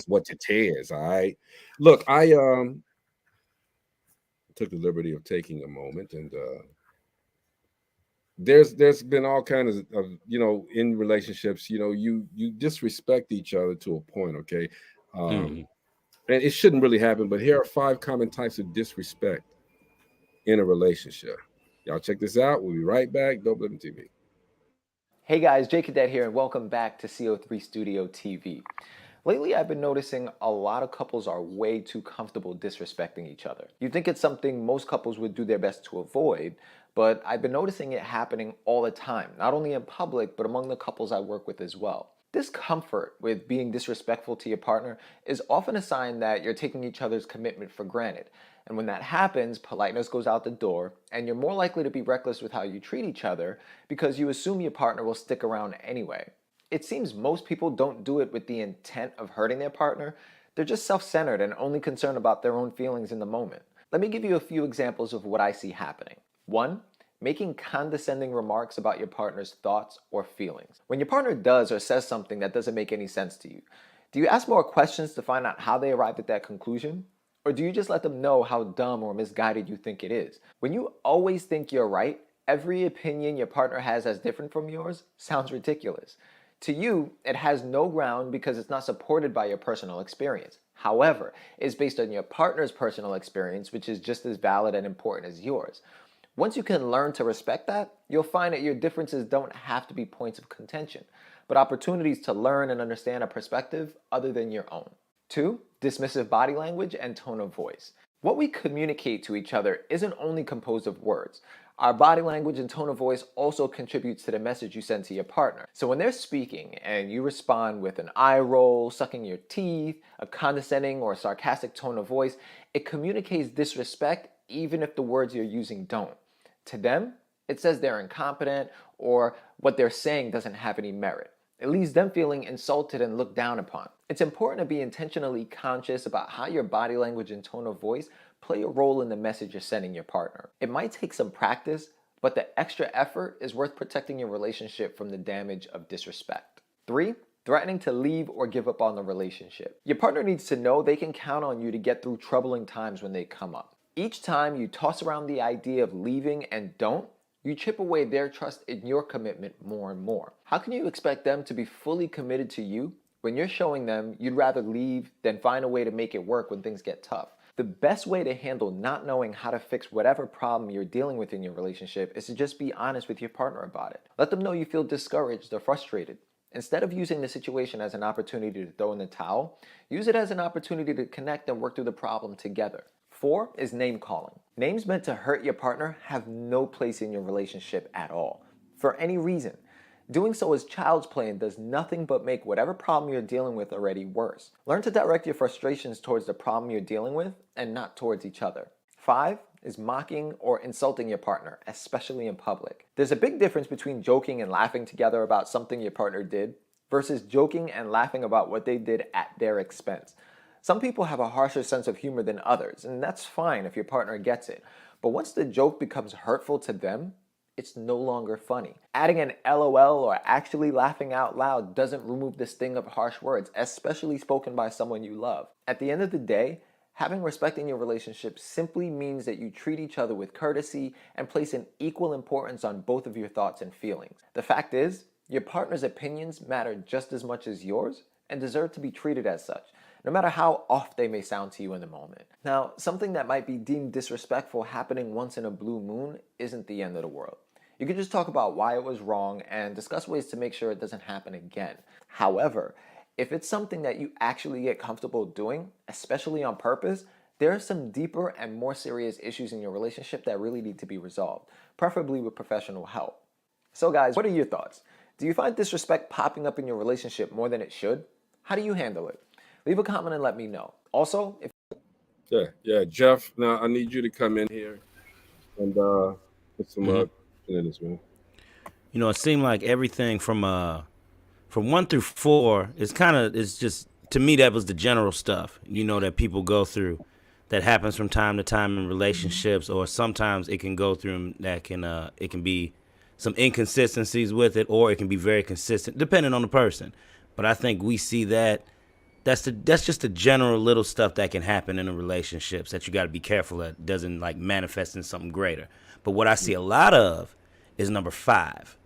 [SPEAKER 8] what it is. All right. Look, I took the liberty of taking a moment and there's been all kinds of in relationships, you disrespect each other to a point, okay?
[SPEAKER 3] Mhm.
[SPEAKER 8] And it shouldn't really happen, but here are 5 common types of disrespect in a relationship. Y'all check this out. We'll be right back. Dope Living TV.
[SPEAKER 11] Hey guys, Jay Cadet here, and welcome back to CO3 Studio TV. Lately, I've been noticing a lot of couples are way too comfortable disrespecting each other. You'd think it's something most couples would do their best to avoid, but I've been noticing it happening all the time, not only in public, but among the couples I work with as well. Discomfort with being disrespectful to your partner is often a sign that you're taking each other's commitment for granted. And when that happens, politeness goes out the door, and you're more likely to be reckless with how you treat each other because you assume your partner will stick around anyway. It seems most people don't do it with the intent of hurting their partner. They're just self-centered and only concerned about their own feelings in the moment. Let me give you a few examples of what I see happening. 1. Making condescending remarks about your partner's thoughts or feelings. When your partner does or says something that doesn't make any sense to you, do you ask more questions to find out how they arrived at that conclusion? Or do you just let them know how dumb or misguided you think it is? When you always think you're right, every opinion your partner has as different from yours sounds ridiculous. To you, it has no ground because it's not supported by your personal experience. However, it's based on your partner's personal experience, which is just as valid and important as yours. Once you can learn to respect that, you'll find that your differences don't have to be points of contention, but opportunities to learn and understand a perspective other than your own. 2. Dismissive body language and tone of voice. What we communicate to each other isn't only composed of words. Our body language and tone of voice also contributes to the message you send to your partner. So when they're speaking and you respond with an eye roll, sucking your teeth, a condescending or sarcastic tone of voice, it communicates disrespect even if the words you're using don't. To them, it says they're incompetent or what they're saying doesn't have any merit. It leaves them feeling insulted and looked down upon. It's important to be intentionally conscious about how your body language and tone of voice play a role in the message you're sending your partner. It might take some practice, but the extra effort is worth protecting your relationship from the damage of disrespect. 3. Threatening to leave or give up on the relationship. Your partner needs to know they can count on you to get through troubling times when they come up. Each time you toss around the idea of leaving and don't, you chip away their trust in your commitment more and more. How can you expect them to be fully committed to you when you're showing them you'd rather leave than find a way to make it work when things get tough? The best way to handle not knowing how to fix whatever problem you're dealing with in your relationship is to just be honest with your partner about it. Let them know you feel discouraged or frustrated. Instead of using the situation as an opportunity to throw in the towel, use it as an opportunity to connect and work through the problem together. 4 is name calling. Names meant to hurt your partner have no place in your relationship at all, for any reason. Doing so is child's play and does nothing but make whatever problem you're dealing with already worse. Learn to direct your frustrations towards the problem you're dealing with and not towards each other. 5 is mocking or insulting your partner, especially in public. There's a big difference between joking and laughing together about something your partner did versus joking and laughing about what they did at their expense. Some people have a harsher sense of humor than others, and that's fine if your partner gets it. But once the joke becomes hurtful to them, it's no longer funny. Adding an LOL or actually laughing out loud doesn't remove the sting of harsh words, especially spoken by someone you love. At the end of the day, having respect in your relationship simply means that you treat each other with courtesy and place an equal importance on both of your thoughts and feelings. The fact is, your partner's opinions matter just as much as yours and deserve to be treated as such, no matter how off they may sound to you in the moment. Now, something that might be deemed disrespectful happening once in a blue moon isn't the end of the world. You can just talk about why it was wrong and discuss ways to make sure it doesn't happen again. However, if it's something that you actually get comfortable doing, especially on purpose, there are some deeper and more serious issues in your relationship that really need to be resolved, preferably with professional help. So guys, what are your thoughts? Do you find disrespect popping up in your relationship more than it should? How do you handle it? Leave a comment and let me know. Also, if
[SPEAKER 8] Yeah. Jeff, now I need you to come in here and put some in this, man.
[SPEAKER 3] You know, it seemed like everything from 1 through 4 is just, to me, that was the general stuff, you know, that people go through, that happens from time to time in relationships, or sometimes it can go through that it can be some inconsistencies with it, or it can be very consistent depending on the person. But I think we see that's just the general little stuff that can happen in the relationships that you got to be careful that doesn't like manifest in something greater. But what I see a lot of is number 5,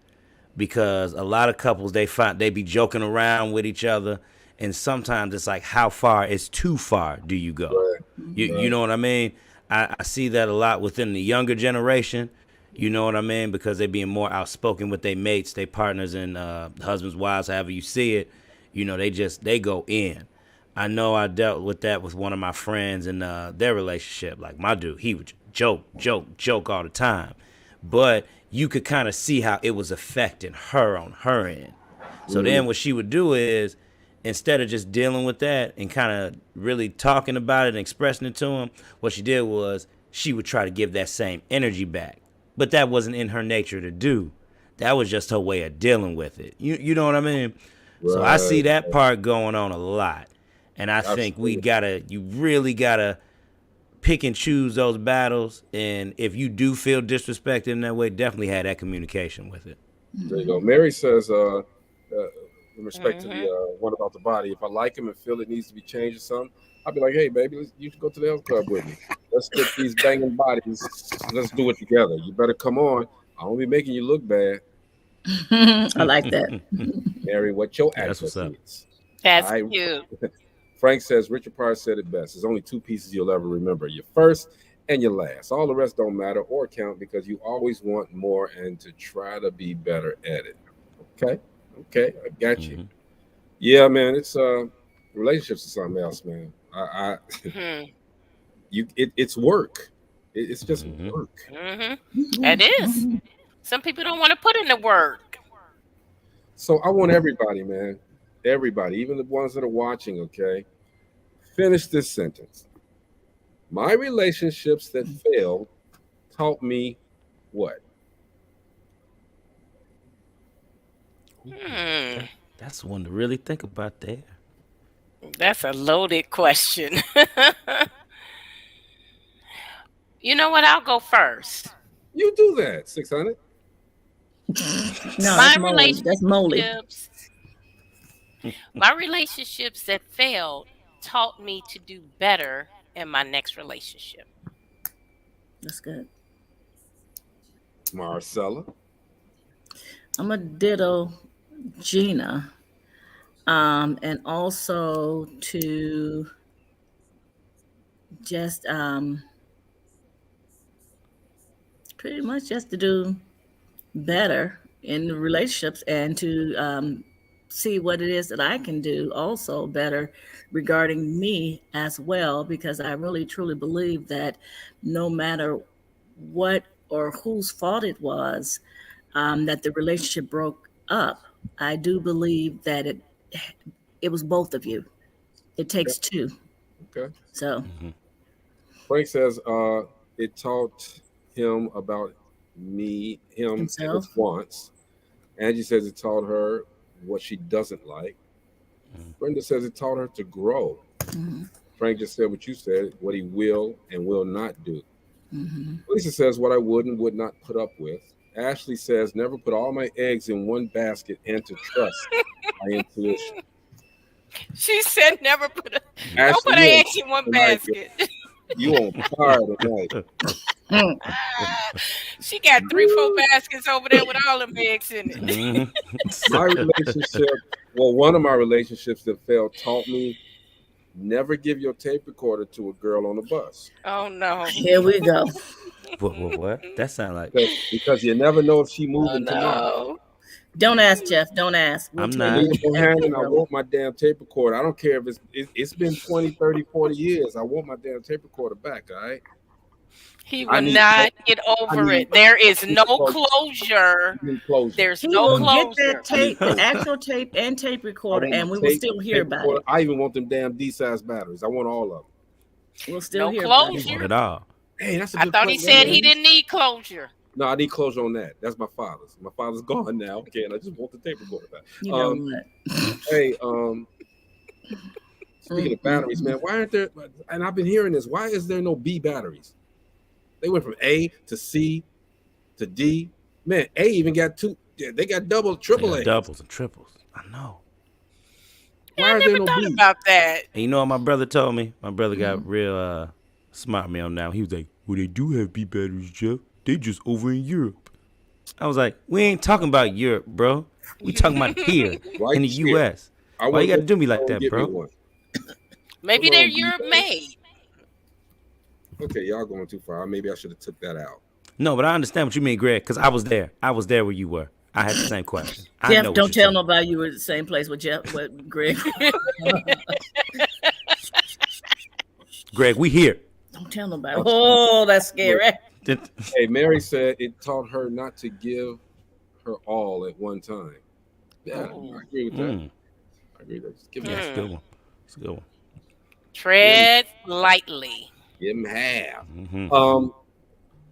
[SPEAKER 3] because a lot of couples, they be joking around with each other, and sometimes it's like, how far is too far do you go?
[SPEAKER 8] Right.
[SPEAKER 3] You know what I mean? I see that a lot within the younger generation. You know what I mean? Because they being more outspoken with their mates, their partners, and husbands, wives, however you see it. You know, they go in. I know I dealt with that with one of my friends in their relationship. Like, my dude, he would joke all the time. But you could kind of see how it was affecting her on her end. So then what she would do is, instead of just dealing with that and kind of really talking about it and expressing it to him, what she did was she would try to give that same energy back. But that wasn't in her nature to do. That was just her way of dealing with it. You know what I mean? Right. So I see that part going on a lot. And I think you really gotta pick and choose those battles. And if you do feel disrespected in that way, definitely have that communication with it.
[SPEAKER 8] There you go. Mary says, in respect to the one about the body, if I like him and feel it needs to be changed or something, I'll be like, hey, baby, you should go to the health club with me. Let's get these banging bodies. Let's do it together. You better come on. I won't be making you look bad.
[SPEAKER 10] I like that.
[SPEAKER 8] Mary, what your address is.
[SPEAKER 9] That's cute.
[SPEAKER 8] Frank says, Richard Pryor said it best. There's only 2 pieces you'll ever remember, your first and your last. All the rest don't matter or count because you always want more and to try to be better at it. Okay, I got you. Yeah, man, it's relationships is something else, man. It's work. It's just work.
[SPEAKER 9] It is. Some people don't want to put in the work.
[SPEAKER 8] So I want everybody, man. Everybody, even the ones that are watching, okay, finish this sentence. My relationships that failed taught me what?
[SPEAKER 3] That's one to really think about there.
[SPEAKER 9] That's a loaded question. You know what? I'll go first.
[SPEAKER 8] You do that, 600.
[SPEAKER 10] No, that's moldy.
[SPEAKER 9] My relationships that failed taught me to do better in my next relationship.
[SPEAKER 10] That's good.
[SPEAKER 8] Marcella.
[SPEAKER 10] I'm a ditto Gina. And also to just pretty much just to do better in the relationships and to see what it is that I can do also better regarding me as well, because I really truly believe that no matter what or whose fault it was that the relationship broke up, I do believe that it was both of you. It takes 2.
[SPEAKER 8] Okay.
[SPEAKER 10] So
[SPEAKER 8] Frank says it taught him about him and his wants. Angie says it taught her what she doesn't like. Brenda says it taught her to grow. Frank just said what you said, what he will and will not do. Lisa says what I would and would not put up with. Ashley says never put all my eggs in one basket and to trust my intuition.
[SPEAKER 9] She said never put don't put her eggs in one basket.
[SPEAKER 8] You on fire tonight.
[SPEAKER 9] She got 3-4 baskets over there with all them eggs in it.
[SPEAKER 8] My relationship, one of my relationships that failed taught me never give your tape recorder to a girl on the bus.
[SPEAKER 9] Oh no.
[SPEAKER 10] Here we go.
[SPEAKER 3] What? That sound like
[SPEAKER 8] because you never know if she moving tomorrow.
[SPEAKER 10] Don't ask, Jeff. Don't ask.
[SPEAKER 3] I'm not.
[SPEAKER 8] I want my damn tape recorder. I don't care if it's been 20, 30, 40 years. I want my damn tape recorder back, all right?
[SPEAKER 9] He will not get over it. There is no closure. There's no closure.
[SPEAKER 10] Get that tape, the actual tape and tape recorder, and we will still hear about it.
[SPEAKER 8] I even want them damn D-size batteries. I want all of them.
[SPEAKER 10] We're still
[SPEAKER 9] No
[SPEAKER 10] here,
[SPEAKER 3] He
[SPEAKER 10] brother.
[SPEAKER 3] want
[SPEAKER 9] closure.
[SPEAKER 3] it all.
[SPEAKER 8] Hey, that's a
[SPEAKER 9] I
[SPEAKER 8] good
[SPEAKER 9] thought
[SPEAKER 8] point.
[SPEAKER 9] he said he
[SPEAKER 8] man.
[SPEAKER 9] didn't need closure.
[SPEAKER 8] No, I need closure on that. That's my father's. My father's gone now. Okay, and I just want the tape recorder back.
[SPEAKER 10] You know what?
[SPEAKER 8] Hey, speaking of batteries, man, why aren't there? And I've been hearing this. Why is there no B batteries? They went from A to C to D. Man, A even got two. Yeah, they got double, triple
[SPEAKER 3] They
[SPEAKER 8] A.
[SPEAKER 3] got doubles and triples. I know.
[SPEAKER 8] Why
[SPEAKER 9] I
[SPEAKER 8] is there
[SPEAKER 9] never
[SPEAKER 8] no
[SPEAKER 9] thought
[SPEAKER 8] B?
[SPEAKER 9] about that.
[SPEAKER 3] And you know what my brother told me? My brother got real smart with me on now. He was like, well, they do have B batteries, Jeff. They just over in Europe. I was like, we ain't talking about Europe, bro. We talking about here
[SPEAKER 8] Right
[SPEAKER 3] in the
[SPEAKER 8] here.
[SPEAKER 3] U.S.
[SPEAKER 8] I
[SPEAKER 3] Why you got to
[SPEAKER 8] want
[SPEAKER 3] do me like
[SPEAKER 8] to
[SPEAKER 3] that,
[SPEAKER 8] get me
[SPEAKER 3] bro?
[SPEAKER 8] one.
[SPEAKER 9] Maybe
[SPEAKER 8] Come
[SPEAKER 9] they're
[SPEAKER 8] on, B
[SPEAKER 9] Europe
[SPEAKER 8] batteries.
[SPEAKER 9] made.
[SPEAKER 8] Okay, y'all going too far. Maybe I should have took that out.
[SPEAKER 3] No, but I understand what you mean, Greg, because I was there. I was there where you were. I had the same question. I
[SPEAKER 10] Jeff,
[SPEAKER 3] know what
[SPEAKER 10] don't
[SPEAKER 3] you're
[SPEAKER 10] tell
[SPEAKER 3] saying.
[SPEAKER 10] nobody you were at the same place with Jeff, with Greg.
[SPEAKER 3] Greg, we here.
[SPEAKER 10] Don't tell nobody. Oh, that's scary.
[SPEAKER 8] Hey, Mary said it taught her not to give her all at one time. Yeah, I agree with that. I agree with that. Just give
[SPEAKER 3] Yeah,
[SPEAKER 8] him
[SPEAKER 3] it's a good one. It's a good one.
[SPEAKER 9] Tread lightly.
[SPEAKER 8] Give him half.
[SPEAKER 3] Mm-hmm.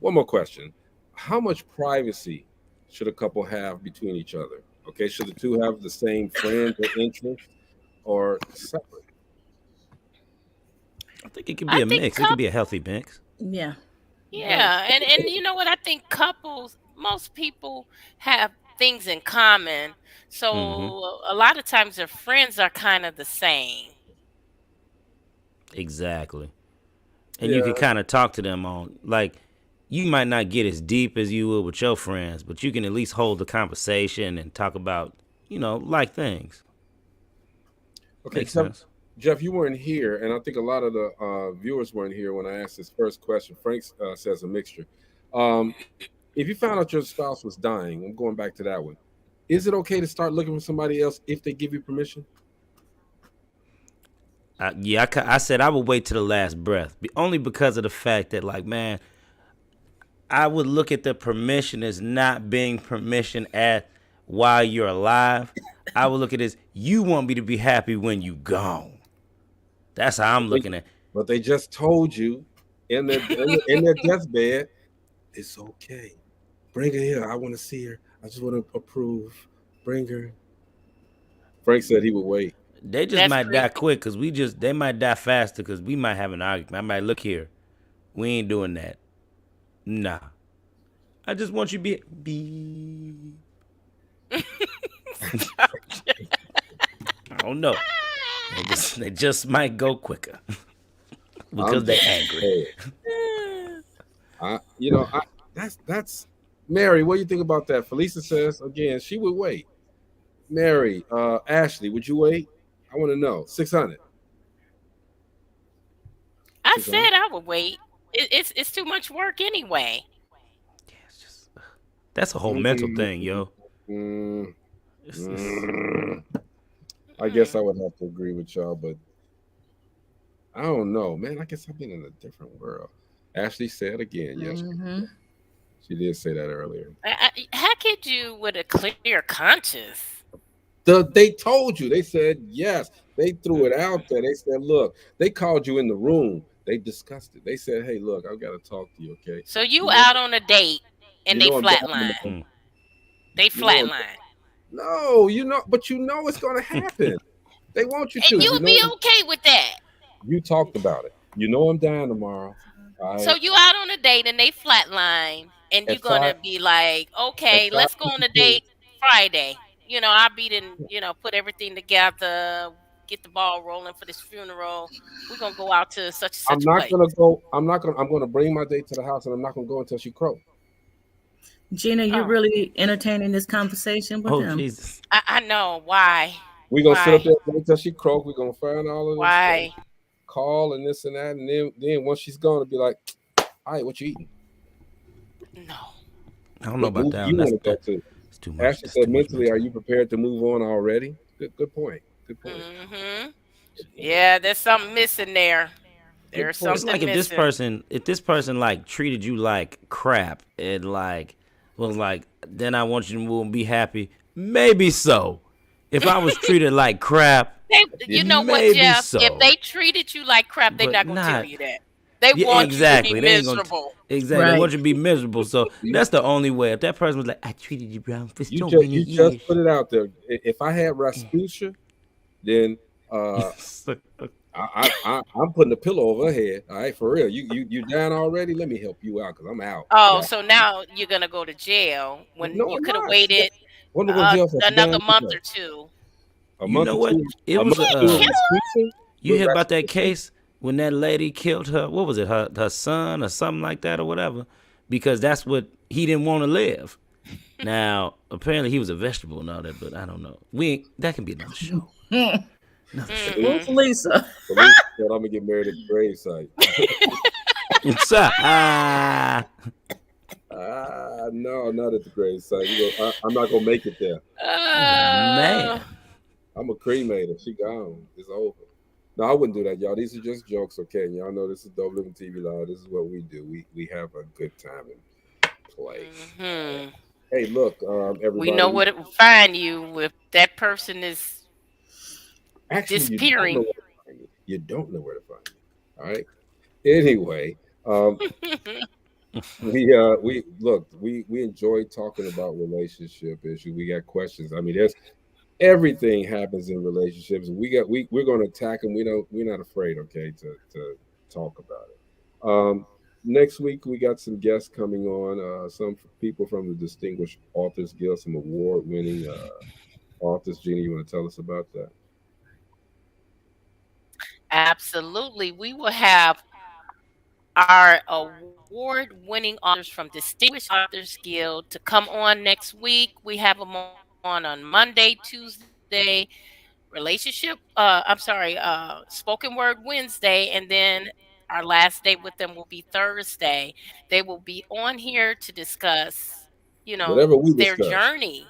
[SPEAKER 8] One more question. How much privacy should a couple have between each other? Okay, should the two have the same friends or interests or separate?
[SPEAKER 3] I think it could be a mix. It could be a healthy mix.
[SPEAKER 10] Yeah.
[SPEAKER 9] Yeah, and you know what? I think couples, most people have things in common. So a lot of times their friends are kind of the same.
[SPEAKER 3] Exactly. And you can kind of talk to them on, like, you might not get as deep as you would with your friends, but you can at least hold the conversation and talk about, like things.
[SPEAKER 8] Okay,
[SPEAKER 3] Makes sense.
[SPEAKER 8] Jeff, you weren't here, and I think a lot of the viewers weren't here when I asked this first question. Frank says a mixture. If you found out your spouse was dying, I'm going back to that one. Is it okay to start looking for somebody else if they give you permission?
[SPEAKER 3] I said I would wait to the last breath, only because of the fact that, like, man, I would look at the permission as not being permission at while you're alive. I would look at it as, you want me to be happy when you gone. That's how I'm looking at it.
[SPEAKER 8] But they just told you in their deathbed, it's okay. Bring her here. I want to see her. I just want to approve. Bring her. Frank said he would wait.
[SPEAKER 3] They just might die quick because they might die faster because we might have an argument. I might look here. We ain't doing that. Nah. I just want you to be. I don't know. They just might go quicker because they're angry.
[SPEAKER 8] That's Mary. What do you think about that? Felisa says again she would wait. Mary, Ashley, would you wait? I want to know. 600.
[SPEAKER 9] I said I would wait. It's too much work anyway.
[SPEAKER 3] Yeah, it's just that's a whole mental thing, yo.
[SPEAKER 8] I guess I would have to agree with y'all, but I don't know, man. I guess I've been in a different world. Ashley said again, yes, she did say that earlier.
[SPEAKER 9] How could you with a clear conscience?
[SPEAKER 8] They told you. They said yes. They threw it out there. They said, look, they called you in the room. They discussed it. They said, hey, look, I've got to talk to you, okay?
[SPEAKER 9] So you out on a date and they flatline. They flatline.
[SPEAKER 8] No, but it's going to happen. They want you to.
[SPEAKER 9] And you'll be okay with that.
[SPEAKER 8] You talked about it. I'm dying tomorrow. Right?
[SPEAKER 9] So you out on a date and they flatline and you're going to be like, okay, let's go on a date Friday. I'll be put everything together, get the ball rolling for this funeral. We're going to go out to such and such a place.
[SPEAKER 8] I'm going to bring my date to the house and I'm not going to go until she croaks.
[SPEAKER 10] Gina, you're really entertaining this conversation with him.
[SPEAKER 3] Jesus.
[SPEAKER 9] I know. Why?
[SPEAKER 8] We're going to sit up there until she croaks. We're going to find all of this.
[SPEAKER 9] Why?
[SPEAKER 8] Call and this and that. And then once she's gone, it'll be like, all right, what you eating?
[SPEAKER 9] No.
[SPEAKER 3] I don't know about that. That's too much.
[SPEAKER 8] Ashley said, mentally, are you prepared to move on already? Good point. Good point.
[SPEAKER 9] Mm-hmm. Yeah, there's something missing there. There's something
[SPEAKER 3] it's like
[SPEAKER 9] missing.
[SPEAKER 3] if this person like treated you like crap and like was like, then I want you to move and be happy. Maybe so. if I was treated like crap,
[SPEAKER 9] You know what,
[SPEAKER 3] maybe
[SPEAKER 9] Jeff? If
[SPEAKER 3] so,
[SPEAKER 9] they treated you like crap, they're
[SPEAKER 3] but
[SPEAKER 9] not gonna tell
[SPEAKER 3] not.
[SPEAKER 9] you that. They
[SPEAKER 3] Yeah,
[SPEAKER 9] want you to be
[SPEAKER 3] exactly. They ain't gonna.
[SPEAKER 9] miserable.
[SPEAKER 3] Exactly. They
[SPEAKER 10] Right.
[SPEAKER 3] want you to be miserable. So that's the only way. If that person was like, "I treated you wrong for
[SPEAKER 8] You
[SPEAKER 3] so
[SPEAKER 8] just
[SPEAKER 3] many
[SPEAKER 8] you just
[SPEAKER 3] years,"
[SPEAKER 8] put it out there. If I had Rasputia, then I'm putting a pillow over her head. All right, for real. You down already? Let me help you out because I'm out.
[SPEAKER 9] Oh,
[SPEAKER 8] Yeah.
[SPEAKER 9] so now you're gonna go to jail when
[SPEAKER 8] No,
[SPEAKER 9] you
[SPEAKER 8] I'm
[SPEAKER 9] could have
[SPEAKER 8] not.
[SPEAKER 9] waited
[SPEAKER 8] When am I going to jail for
[SPEAKER 9] another
[SPEAKER 8] damn
[SPEAKER 9] month
[SPEAKER 8] pillow?
[SPEAKER 9] or two.
[SPEAKER 8] A
[SPEAKER 3] you
[SPEAKER 8] month
[SPEAKER 3] know
[SPEAKER 8] or
[SPEAKER 3] what?
[SPEAKER 8] two.
[SPEAKER 3] It
[SPEAKER 8] A
[SPEAKER 3] was
[SPEAKER 8] month or two of
[SPEAKER 9] Kill
[SPEAKER 8] Rasputia.
[SPEAKER 3] You
[SPEAKER 8] With
[SPEAKER 3] hear about that
[SPEAKER 8] Rasputia.
[SPEAKER 3] case when that lady killed her? What was it? Her son or something like that or whatever? Because that's what he didn't want to live. Now apparently he was a vegetable and all that, but I don't know. That can be another show. Another show.
[SPEAKER 10] Who's Lisa?
[SPEAKER 8] Police said I'm gonna get married at the gravesite. No, not at the gravesite. I'm not gonna make it there.
[SPEAKER 3] Oh man.
[SPEAKER 8] I'm a cremator. She gone. It's over. No, I wouldn't do that, y'all. These are just jokes, okay? And y'all know this is Dope Living TV Live. This is what we do. We have a good time and play.
[SPEAKER 9] Hmm.
[SPEAKER 8] Hey, look,
[SPEAKER 9] We know
[SPEAKER 8] everybody.
[SPEAKER 9] what it will find you if that person is
[SPEAKER 8] Actually, you don't know
[SPEAKER 9] disappearing.
[SPEAKER 8] where to find me. You don't know where to find me. All right. Anyway, we look, we enjoy talking about relationship issues. We got questions. I mean, there's everything happens in relationships. We're going to attack them. We're not afraid, okay, to talk about it. Next week we got some guests coming on. Some people from the Distinguished Authors Guild, some award-winning authors. Gina, you want to tell us about that?
[SPEAKER 9] Absolutely. We will have our award-winning authors from Distinguished Authors Guild to come on next week. We have them on Monday, Tuesday, spoken word Wednesday, and then our last day with them will be Thursday. They will be on here to discuss,
[SPEAKER 8] Whatever we
[SPEAKER 9] their
[SPEAKER 8] discuss.
[SPEAKER 9] journey,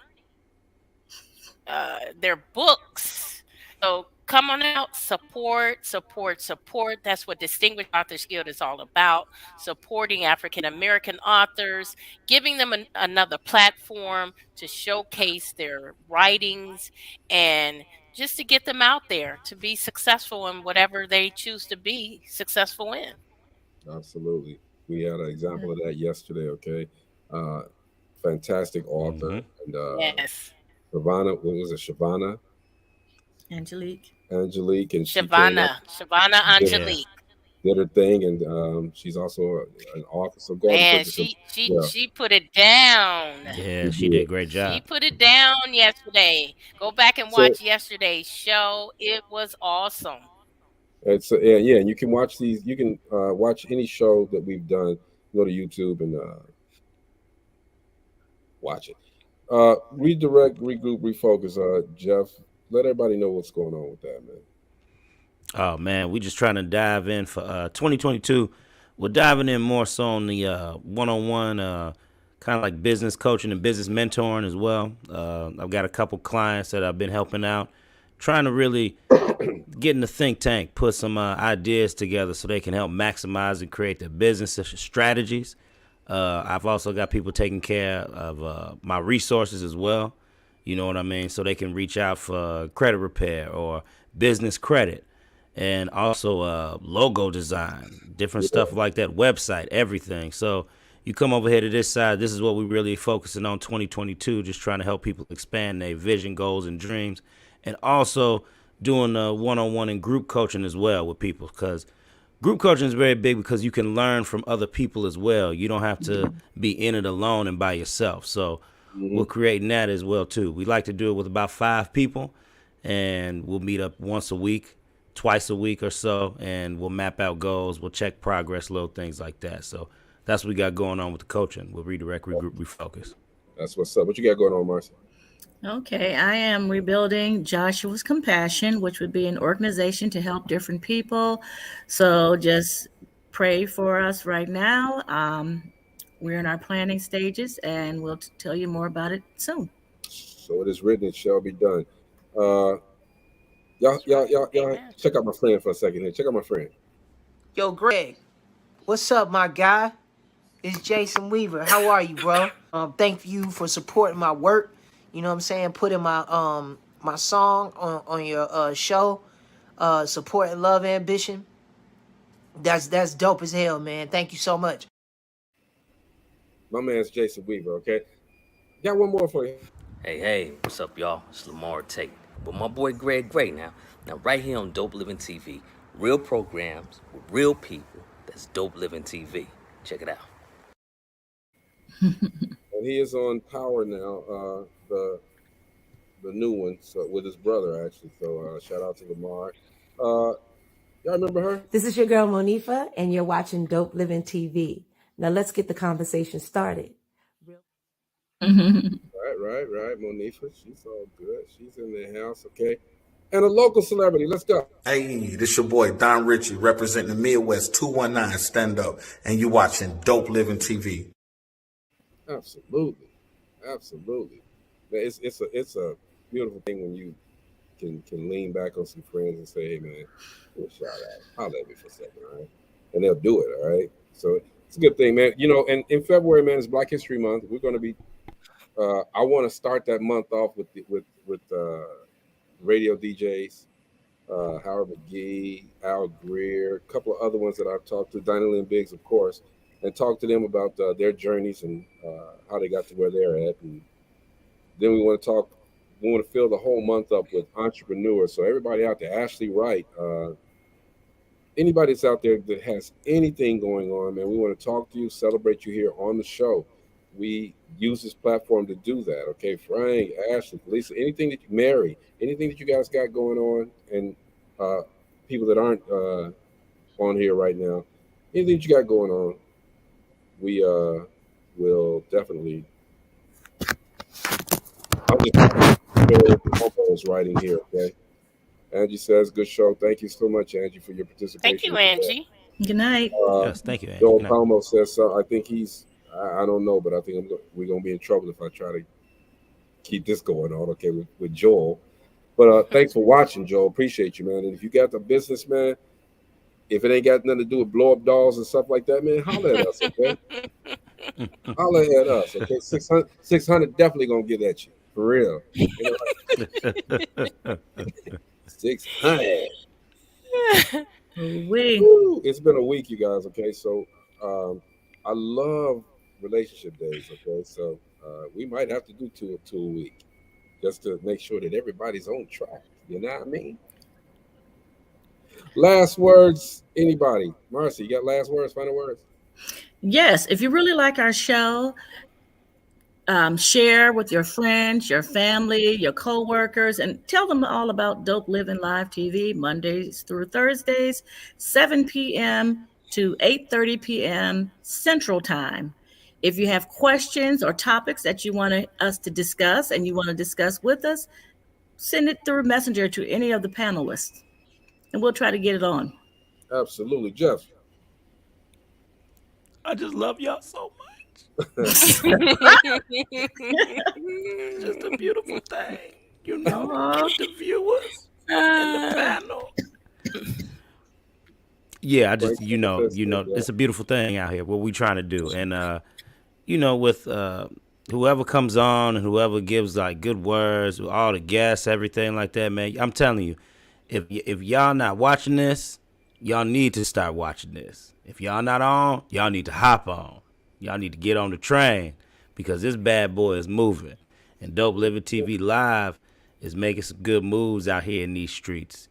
[SPEAKER 9] their books. So come on out, support, support, support. That's what Distinguished Authors Guild is all about. Supporting African American authors, giving them another platform to showcase their writings and just to get them out there to be successful in whatever they choose to be successful in.
[SPEAKER 8] Absolutely. We had an example of that yesterday, okay? Uh, Fantastic author. And
[SPEAKER 9] Yes.
[SPEAKER 8] Shavana, what was it?
[SPEAKER 10] Angelique.
[SPEAKER 8] Angelique, and she came up,
[SPEAKER 9] Shavana
[SPEAKER 8] did,
[SPEAKER 9] Angelique.
[SPEAKER 8] did her thing, and she's also an author. So go ahead and
[SPEAKER 9] Man,
[SPEAKER 8] purchase her.
[SPEAKER 9] she
[SPEAKER 8] Yeah,
[SPEAKER 9] she put it down.
[SPEAKER 3] Yeah, she did a
[SPEAKER 8] did.
[SPEAKER 3] great
[SPEAKER 9] She
[SPEAKER 3] job.
[SPEAKER 9] put it down yesterday. Go back and
[SPEAKER 8] So
[SPEAKER 9] watch yesterday's show. It was awesome.
[SPEAKER 8] it's yeah, and you can watch these. You can watch any show that we've done. Go to YouTube and watch it. Redirect, regroup, refocus. Jeff, let everybody know what's going on with that, man.
[SPEAKER 3] Oh man, we just trying to dive in for 2022. We're diving in more so on the one-on-one kind of like business coaching and business mentoring as well. I've got a couple clients that I've been helping out, trying to really get in the think tank, put some ideas together so they can help maximize and create their business strategies. I've also got people taking care of my resources as well. You know what I mean? So they can reach out for credit repair or business credit, and also logo design, different stuff like that, website, everything. So you come over here to this side. This is what we're really focusing on 2022, just trying to help people expand their vision, goals, and dreams, and also doing one-on-one and group coaching as well with people, because group coaching is very big because you can learn from other people as well. You don't have to be in it alone and by yourself. So we're creating that as well too. We like to do it with about 5 people, and we'll meet up once a week, twice a week or so, and we'll map out goals. We'll check progress, little things like that. So that's what we got going on with the coaching. We'll redirect, regroup, refocus.
[SPEAKER 8] That's what's up. What you got going on, Marcy?
[SPEAKER 10] Okay, I am rebuilding Joshua's Compassion, which would be an organization to help different people. So just pray for us right now. We're in our planning stages, and we'll tell you more about it soon.
[SPEAKER 8] So it is written, it shall be done. Y'all, check out my friend for a second here. Check out my friend.
[SPEAKER 7] Yo, Greg, what's up, my guy? It's Jason Weaver. How are you, bro? Thank you for supporting my work. You know what I'm saying? Putting my my song on your show, Support and Love Ambition. That's dope as hell, man. Thank you so much.
[SPEAKER 8] My man's Jason Weaver. Okay, got one more for you.
[SPEAKER 12] Hey, what's up, y'all? It's Lamar Tate. But my boy Greg Gray now. Now, right here on Dope Living TV, real programs with real people. That's Dope Living TV. Check it out.
[SPEAKER 8] And he is on Power now, the new one, so with his brother actually. So shout out to Lamar. Y'all remember her?
[SPEAKER 13] This is your girl Monifa, and you're watching Dope Living TV. Now let's get the conversation started.
[SPEAKER 8] Right. Monifa, she's all good. She's in the house, okay. And a local celebrity. Let's go.
[SPEAKER 2] Hey, this your boy Don Ritchie representing the Midwest 219 Stand Up, and you watching Dope Living TV.
[SPEAKER 8] Absolutely. Man, it's a beautiful thing when you can lean back on some friends and say, hey man, give me a shout out. Holler at me for a second, all right? And they'll do it, all right? So it's a good thing, man. You know, and in February, man, it's Black History Month. We're gonna be I want to start that month off with radio DJs, Howard McGee, Al Greer, a couple of other ones that I've talked to, Dinah Lynn Biggs, of course, and talk to them about their journeys and how they got to where they're at. And then we want to fill the whole month up with entrepreneurs. So everybody out there, Ashley Wright, anybody that's out there that has anything going on, man, we want to talk to you, celebrate you here on the show. We use this platform to do that. Okay, Frank, Ashley, Lisa, anything that anything that you guys got going on, and people that aren't on here right now, anything that you got going on, we will definitely. I'm just writing here. Okay, Angie says, "Good show. Thank you so much, Angie, for your participation."
[SPEAKER 9] Thank you, Angie.
[SPEAKER 10] Good night.
[SPEAKER 3] Yes, thank you, Angie.
[SPEAKER 8] Joel
[SPEAKER 3] Good night.
[SPEAKER 8] Palmo says so. I think I don't know, but I think we're gonna be in trouble if I try to keep this going on. Okay, with Joel. But thanks for watching, Joel. Appreciate you, man. And if you got the business, man, if it ain't got nothing to do with blow up dolls and stuff like that, man, holler at us, okay? Holler at us, okay? 600 definitely gonna get at you, for real. 600. It's been a week, you guys. Okay, so I love relationship days. Okay, so we might have to do two a week just to make sure that everybody's on track. You know what I mean? Last words, anybody? Marcy, you got last words, final words?
[SPEAKER 10] Yes, if you really like our show, share with your friends, your family, your coworkers, and tell them all about Dope Living Live TV, Mondays through Thursdays, 7 p.m. to 8:30 p.m. Central Time. If you have questions or topics that you want us to discuss and you want to discuss with us, send it through Messenger to any of the panelists, and we'll try to get it on.
[SPEAKER 8] Absolutely. Jeff?
[SPEAKER 3] I just love y'all so much. It's just a beautiful thing, you know, the viewers and the panel. Yeah, I just it's a beautiful thing out here. What we trying to do, and with whoever comes on and whoever gives like good words, all the guests, everything like that, man. I'm telling you, if y'all not watching this, y'all need to start watching this. If y'all not on, y'all need to hop on. Y'all need to get on the train because this bad boy is moving. And Dope Living TV Live is making some good moves out here in these streets.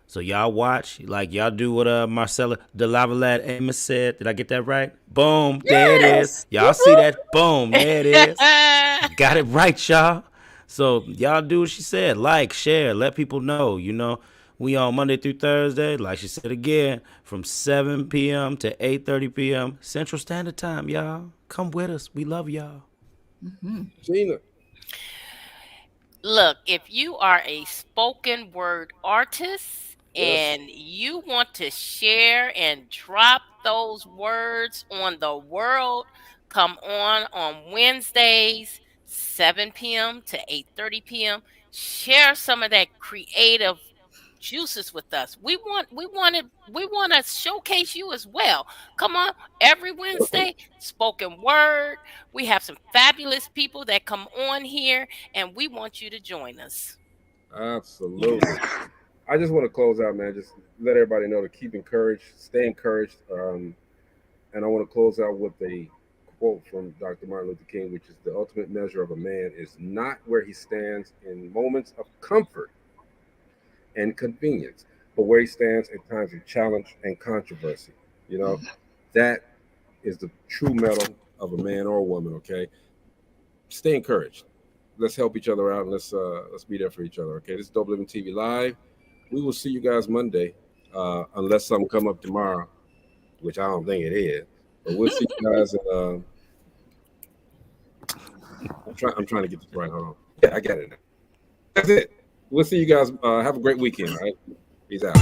[SPEAKER 3] So y'all watch, like y'all do what Marcella de Lavalette Amos said. Did I get that right? Boom, there it is. Y'all see that? Boom, there it is. Got it right, y'all. So y'all do what she said. Like, share, let people know, We on Monday through Thursday, like she said again, from 7 p.m. to 8:30 p.m. Central Standard Time, y'all. Come with us. We love y'all.
[SPEAKER 10] Mm-hmm.
[SPEAKER 8] Gina.
[SPEAKER 9] Look, if you are a spoken word artist and you want to share and drop those words on the world, come on Wednesdays, 7 p.m. to 8:30 p.m. Share some of that creative juices with us. We want to showcase you as well. Come on, every Wednesday, spoken word. We have some fabulous people that come on here, and we want you to join us.
[SPEAKER 8] Absolutely. I just want to close out, man. Just let everybody know to keep encouraged, stay encouraged. And I want to close out with a quote from Dr. Martin Luther King, which is, the ultimate measure of a man is not where he stands in moments of comfort and convenience, but where he stands in times of challenge and controversy. You know, that is the true metal of a man or a woman. Okay, stay encouraged. Let's help each other out, and let's be there for each other. Okay, this is Dope Living TV Live. We will see you guys Monday, unless something come up tomorrow, which I don't think it is. But we'll see you guys. I'm trying to get this right. Hold on. Yeah, I got it now. That's it. We'll see you guys. Have a great weekend. All right. Peace out.